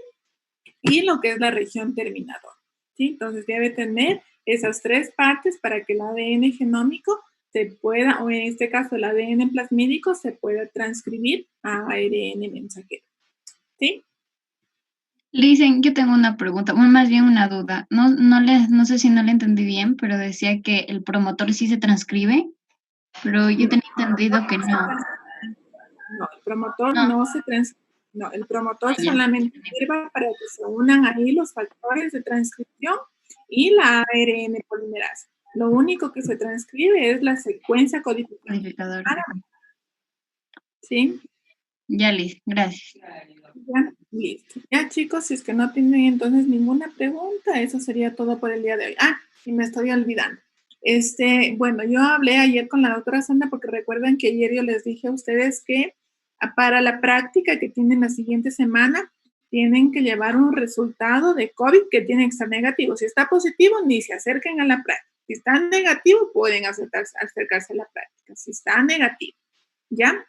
y lo que es la región terminadora, ¿sí? Entonces debe tener esas 3 partes para que el ADN genómico se pueda, o en este caso el ADN plasmídico, se pueda transcribir a ARN mensajero, ¿sí? Listen, yo tengo una pregunta, bueno, más bien una duda. No sé si no le entendí bien, pero decía que el promotor sí se transcribe, pero yo tenía entendido que no. No, el promotor No. no se transcribe. No, el promotor Ya. solamente sirve para que se unan ahí los factores de transcripción y la ARN polimerasa. Lo único que se transcribe es la secuencia codificadora. ¿Sí? Ya, Liz, gracias. Ya, listo. Ya, chicos, si es que no tienen entonces ninguna pregunta, eso sería todo por el día de hoy. Ah, y me estoy olvidando. Bueno, yo hablé ayer con la doctora Sandra porque recuerden que ayer yo les dije a ustedes que para la práctica que tienen la siguiente semana, tienen que llevar un resultado de COVID que tiene que estar negativo. Si está positivo, ni se acerquen a la práctica. Si está negativo, pueden acercarse a la práctica. Si está negativo, ¿ya?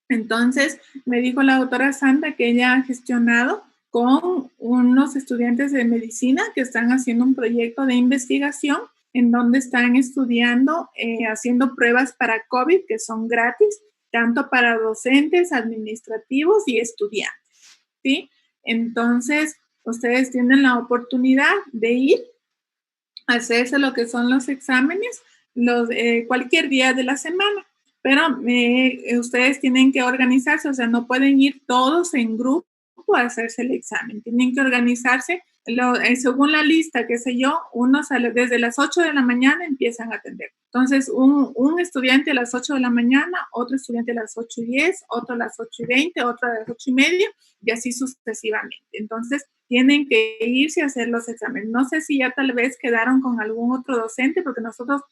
Entonces, me dijo la doctora Sandra que ella ha gestionado con unos estudiantes de medicina que están haciendo un proyecto de investigación en donde están estudiando, haciendo pruebas para COVID que son gratis, tanto para docentes, administrativos y estudiantes, ¿sí? Entonces, ustedes tienen la oportunidad de ir a hacerse lo que son los exámenes cualquier día de la semana. Pero ustedes tienen que organizarse, o sea, no pueden ir todos en grupo a hacerse el examen. Tienen que organizarse según la lista, qué sé yo, uno sale desde las 8 de la mañana, empiezan a atender. Entonces, un estudiante a las 8 de la mañana, otro estudiante a las 8:10, otro a las 8:20, otro a las 8:30 y así sucesivamente. Entonces, tienen que irse a hacer los exámenes. No sé si ya tal vez quedaron con algún otro docente, porque nosotros,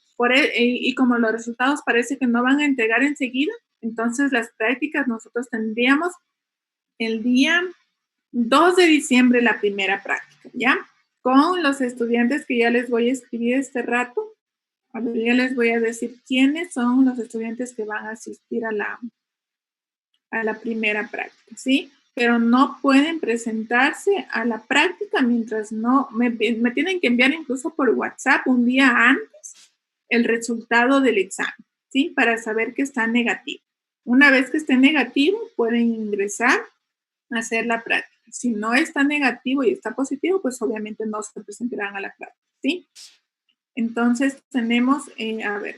y como los resultados parece que no van a entregar enseguida, entonces las prácticas nosotros tendríamos el día 2 de diciembre la primera práctica, ¿ya? Con los estudiantes que ya les voy a escribir este rato. A ver, ya les voy a decir quiénes son los estudiantes que van a asistir a la primera práctica, ¿sí? Pero no pueden presentarse a la práctica mientras no, me tienen que enviar incluso por WhatsApp un día antes el resultado del examen, ¿sí? Para saber que está negativo. Una vez que esté negativo, pueden ingresar a hacer la práctica. Si no está negativo y está positivo, pues obviamente no se presentarán a la práctica, ¿sí? Entonces tenemos, a ver.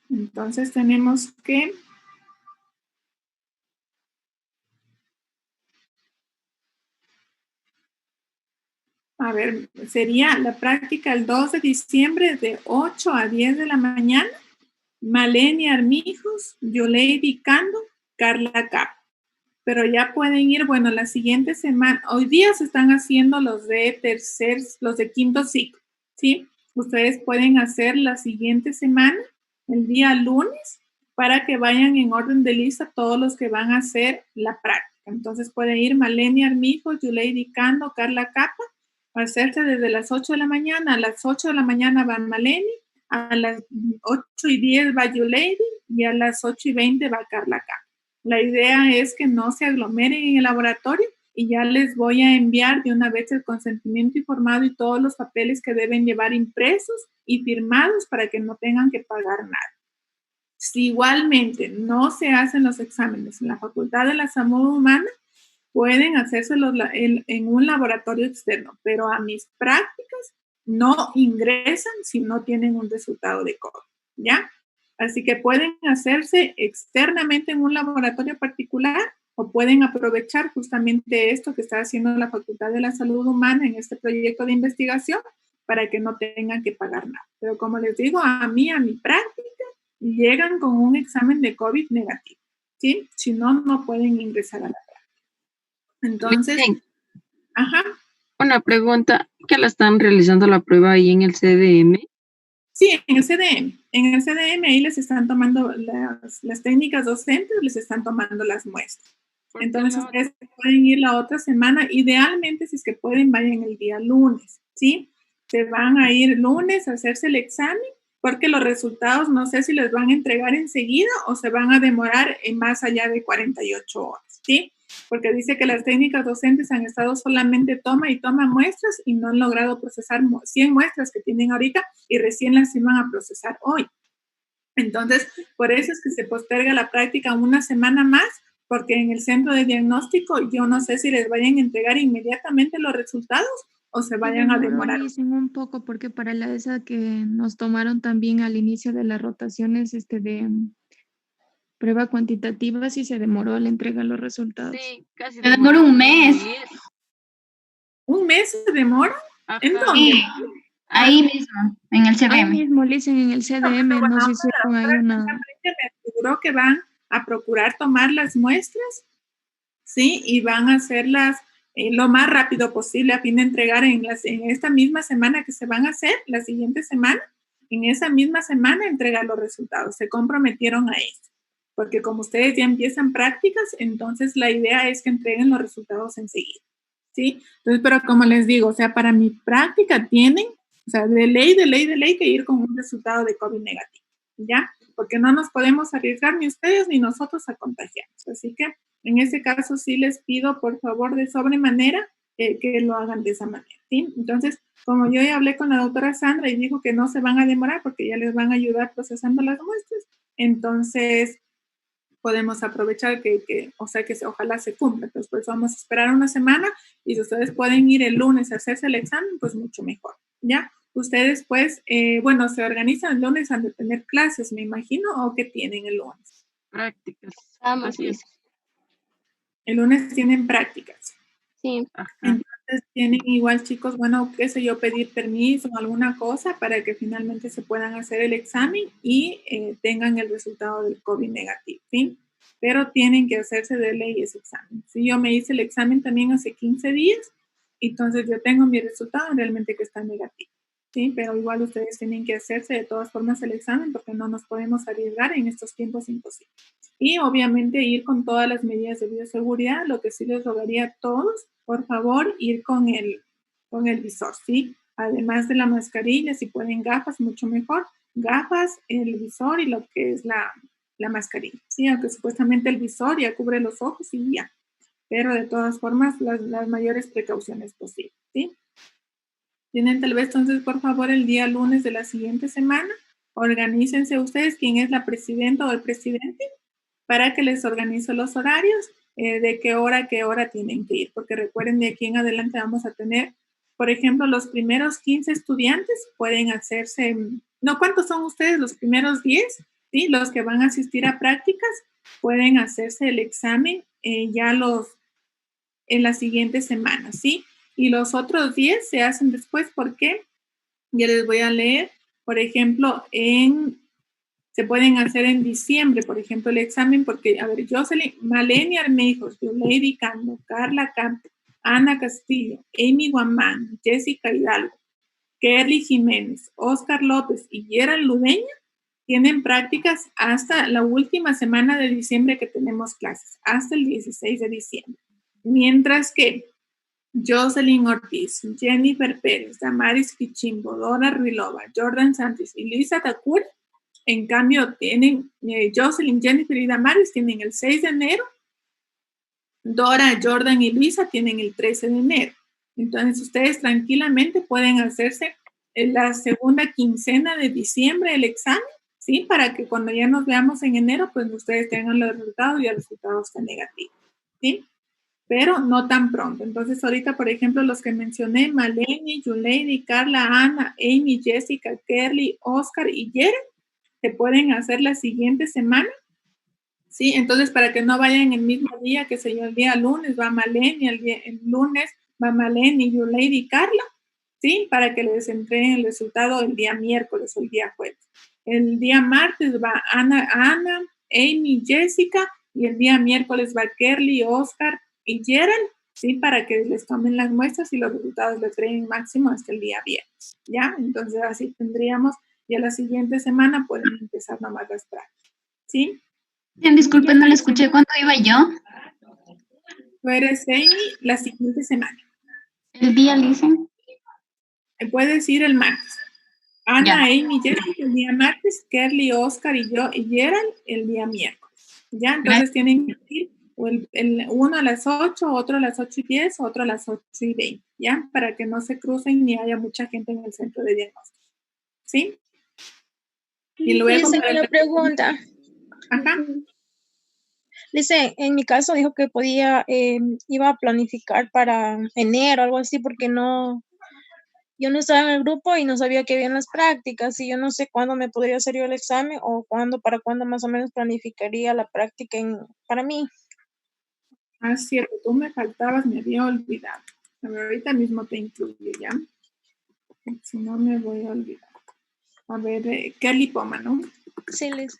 Entonces tenemos que a ver, sería la práctica el 2 de diciembre de 8 a 10 de la mañana. Maleni Armijos, Yoleidy Cando, Carla Cap. Pero ya pueden ir, bueno, la siguiente semana, hoy día se están haciendo los de quinto ciclo, ¿sí? Ustedes pueden hacer la siguiente semana, el día lunes, para que vayan en orden de lista todos los que van a hacer la práctica. Entonces pueden ir Maleni Armijos, Yoleidy Cando, Carla Capa, hacerse desde las 8 de la mañana. A las 8 de la mañana van Maleni, a las 8:10 va Yulady y a las 8:20 va Carla Campo. La idea es que no se aglomeren en el laboratorio y ya les voy a enviar de una vez el consentimiento informado y todos los papeles que deben llevar impresos y firmados para que no tengan que pagar nada. Si igualmente no se hacen los exámenes en la Facultad de la Salud Humana, pueden hacérselos en un laboratorio externo, pero a mis prácticas no ingresan si no tienen un resultado de COVID, ¿ya? Así que pueden hacerse externamente en un laboratorio particular o pueden aprovechar justamente esto que está haciendo la Facultad de la Salud Humana en este proyecto de investigación para que no tengan que pagar nada. Pero como les digo, a mi práctica, llegan con un examen de COVID negativo, ¿sí? Si no, no pueden ingresar a la práctica. Entonces, ajá. Una pregunta, ¿que la están realizando la prueba ahí en el CDM? Sí, en el CDM. En el CDM ahí les están tomando las técnicas docentes, les están tomando las muestras. Entonces, ustedes pueden ir la otra semana. Idealmente, si es que pueden, vayan el día lunes, ¿sí? Se van a ir lunes a hacerse el examen, porque los resultados no sé si les van a entregar enseguida o se van a demorar en más allá de 48 horas, ¿sí? Porque dice que las técnicas docentes han estado solamente toma y toma muestras y no han logrado procesar 100 muestras que tienen ahorita y recién las iban a procesar hoy. Entonces, por eso es que se posterga la práctica una semana más, porque en el centro de diagnóstico yo no sé si les vayan a entregar inmediatamente los resultados o se vayan a demorar. Dicen un poco porque para la esa que nos tomaron también al inicio de las rotaciones de prueba cuantitativa, sí se demoró la entrega de los resultados. Sí, casi se demoró un mes. ¿Un mes se demora? ¿En dónde? Sí, ahí mismo, en el CDM. Ahí mismo le dicen en el CDM, no sé si hicieron ahí una... Me aseguró que van a procurar tomar las muestras, ¿sí? Y van a hacerlas lo más rápido posible a fin de entregar en esta misma semana que se van a hacer, la siguiente semana, en esa misma semana entregar los resultados. Se comprometieron a eso, porque como ustedes ya empiezan prácticas, entonces la idea es que entreguen los resultados enseguida, ¿sí? Entonces, pero como les digo, o sea, para mi práctica tienen, o sea, de ley que ir con un resultado de COVID negativo, ¿ya? Porque no nos podemos arriesgar ni ustedes ni nosotros a contagiarnos. Así que en ese caso sí les pido por favor de sobremanera que lo hagan de esa manera, ¿sí? Entonces, como yo ya hablé con la doctora Sandra y dijo que no se van a demorar porque ya les van a ayudar procesando las muestras, entonces podemos aprovechar ojalá se cumpla. Entonces, pues vamos a esperar una semana y si ustedes pueden ir el lunes a hacerse el examen, pues mucho mejor, ¿ya? Ustedes, pues, se organizan el lunes, han de tener clases, me imagino, o ¿qué tienen el lunes? Prácticas. Así es. El lunes tienen prácticas. Sí. Entonces, tienen igual, chicos, qué sé yo, pedir permiso o alguna cosa para que finalmente se puedan hacer el examen y tengan el resultado del COVID negativo, ¿sí? Pero tienen que hacerse de ley ese examen. Si yo me hice el examen también hace 15 días, entonces yo tengo mi resultado realmente que está negativo, ¿sí? Pero igual ustedes tienen que hacerse de todas formas el examen porque no nos podemos arriesgar en estos tiempos imposibles. Y obviamente ir con todas las medidas de bioseguridad, lo que sí les rogaría a todos, por favor, ir con el visor, ¿sí? Además de la mascarilla, si pueden gafas, mucho mejor. Gafas, el visor y lo que es la mascarilla, ¿sí? Aunque supuestamente el visor ya cubre los ojos y ya. Pero de todas formas, las mayores precauciones posibles, ¿sí? Tienen tal vez entonces, por favor, el día lunes de la siguiente semana, organícense ustedes, quién es la presidenta o el presidente, para que les organice los horarios de qué hora tienen que ir. Porque recuerden, de aquí en adelante vamos a tener, por ejemplo, los primeros 15 estudiantes pueden hacerse, no, ¿cuántos son ustedes? Los primeros 10, ¿sí? Los que van a asistir a prácticas pueden hacerse el examen en la siguiente semana, ¿sí? Y los otros 10 se hacen después, ¿por qué? Ya les voy a leer, por ejemplo, se pueden hacer en diciembre, por ejemplo, el examen, porque, a ver, Jocelyn, Maleni Armejos, Lady Cando, Carla Campo, Ana Castillo, Amy Guamán, Jessica Hidalgo, Kerly Jiménez, Oscar López y Gerald Ludeña tienen prácticas hasta la última semana de diciembre que tenemos clases, hasta el 16 de diciembre. Mientras que Jocelyn Ortiz, Jennifer Pérez, Damaris Kichimbo, Dora Ruilova, Jordan Santos y Luisa Takura. En cambio, tienen Jocelyn, Jennifer y Damaris tienen el 6 de enero. Dora, Jordan y Luisa tienen el 13 de enero. Entonces, ustedes tranquilamente pueden hacerse en la segunda quincena de diciembre el examen, ¿sí? Para que cuando ya nos veamos en enero, pues ustedes tengan los resultados y el resultado esté negativo, ¿sí? Pero no tan pronto. Entonces, ahorita, por ejemplo, los que mencioné, Maleni, Yuleidi, Carla, Ana, Amy, Jessica, Kerly, Oscar y Jeren, se pueden hacer la siguiente semana, ¿sí? Entonces, para que no vayan el mismo día, que sé yo, el día lunes va Maleni, el lunes va Maleni, Yuleidi y Carla, ¿sí? Para que les entreguen el resultado el día miércoles o el día jueves. El día martes va Ana, Amy, Jessica, y el día miércoles va Kerly, Oscar y Gerald, ¿sí? Para que les tomen las muestras y los resultados les traen máximo hasta el día viernes, ¿ya? Entonces, así tendríamos, ya la siguiente semana pueden empezar nomás las prácticas, ¿sí? Bien, disculpen, no le escuché. ¿Cuándo iba yo? Tú eres Amy la siguiente semana. ¿El día, dicen? Puedes ir el martes. Ana, Amy, Jessica el día martes, Kerly, Oscar y yo y Gerald el día miércoles. ¿Ya? Entonces tienen que ir uno a las 8, otro a las 8:10, otro a las 8:20, ¿ya? Para que no se crucen ni haya mucha gente en el centro de diagnóstico. ¿Sí? Y luego... Dice una pregunta. Ajá. Dice, en mi caso dijo que podía, iba a planificar para enero, algo así, porque yo no estaba en el grupo y no sabía que habían las prácticas y yo no sé cuándo me podría hacer yo el examen o para cuándo más o menos planificaría la práctica para mí. Ah, cierto, tú me faltabas, me había olvidado. A ver, ahorita mismo te incluyo, ¿ya? Si no me voy a olvidar. A ver, Kelly Poma, ¿no? Sí, Liz.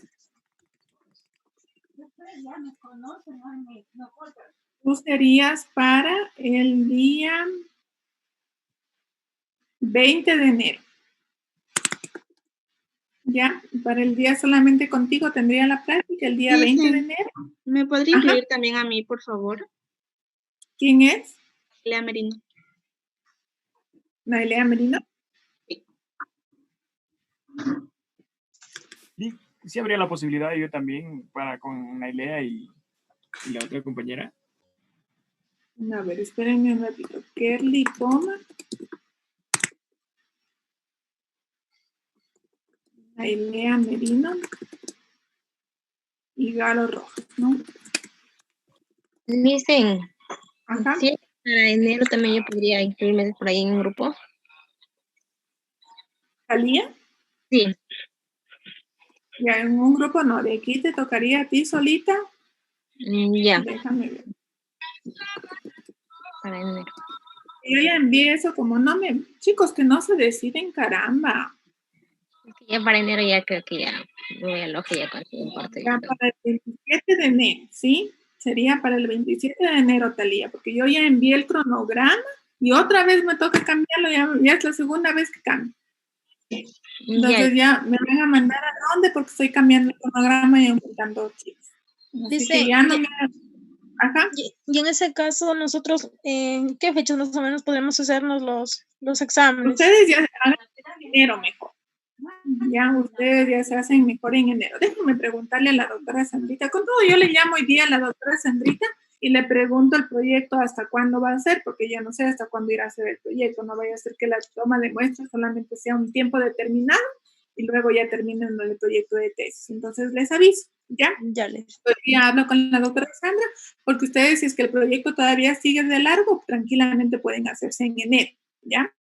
Tú serías para el día 20 de enero. Ya, para el día solamente contigo tendría la práctica el día 20 de enero. ¿Me podría incluir también a mí, por favor? ¿Quién es? Nailea Merino. ¿Nailea Merino? Sí habría la posibilidad yo también con Nailea y la otra compañera. A ver, espérenme un ratito. Kerly Poma. Nailea Merino. Y Galo Rojas, ¿no? Dicen, ajá. Sí, para enero también yo podría incluirme por ahí en un grupo. ¿Salía? Sí. Ya, en un grupo no, de aquí te tocaría a ti solita. Ya. Déjame ver. Para enero. Yo ya envié eso como chicos que no se deciden, caramba. Ya para enero ya creo que ya voy a alojar ya con un parte. Ya para el 27 de enero, ¿sí? Sería para el 27 de enero, Talía, porque yo ya envié el cronograma y otra vez me toca cambiarlo, ya es la segunda vez que cambio. Entonces ya me van a mandar a dónde porque estoy cambiando el cronograma y aumentando chicos. Así Dice, que ya no me... Ajá. Y en ese caso, nosotros, ¿en qué fechas más o menos podemos hacernos los exámenes? Ustedes ya hagan en enero mejor. Ya ustedes ya se hacen mejor en enero. Déjenme preguntarle a la doctora Sandrita. Con todo, yo le llamo hoy día a la doctora Sandrita y le pregunto el proyecto hasta cuándo va a ser, porque ya no sé hasta cuándo irá a ser el proyecto. No vaya a ser que la toma de muestras solamente sea un tiempo determinado y luego ya terminen el proyecto de tesis. Entonces les aviso, ¿ya? Ya les. Hoy día hablo con la doctora Sandra, porque ustedes, si es que el proyecto todavía sigue de largo, tranquilamente pueden hacerse en enero, ¿ya?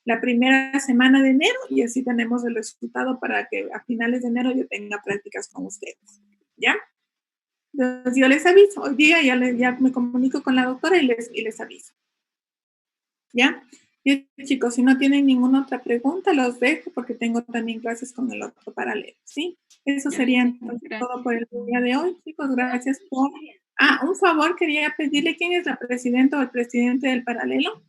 La primera semana de enero y así tenemos el resultado para que a finales de enero yo tenga prácticas con ustedes, ¿ya? Entonces yo les aviso, hoy día ya me comunico con la doctora y les aviso, ¿ya? Y chicos, si no tienen ninguna otra pregunta, los dejo porque tengo también clases con el otro paralelo, ¿sí? Eso sería entonces todo por el día de hoy, chicos, gracias por... un favor, quería pedirle quién es la presidenta o el presidente del paralelo.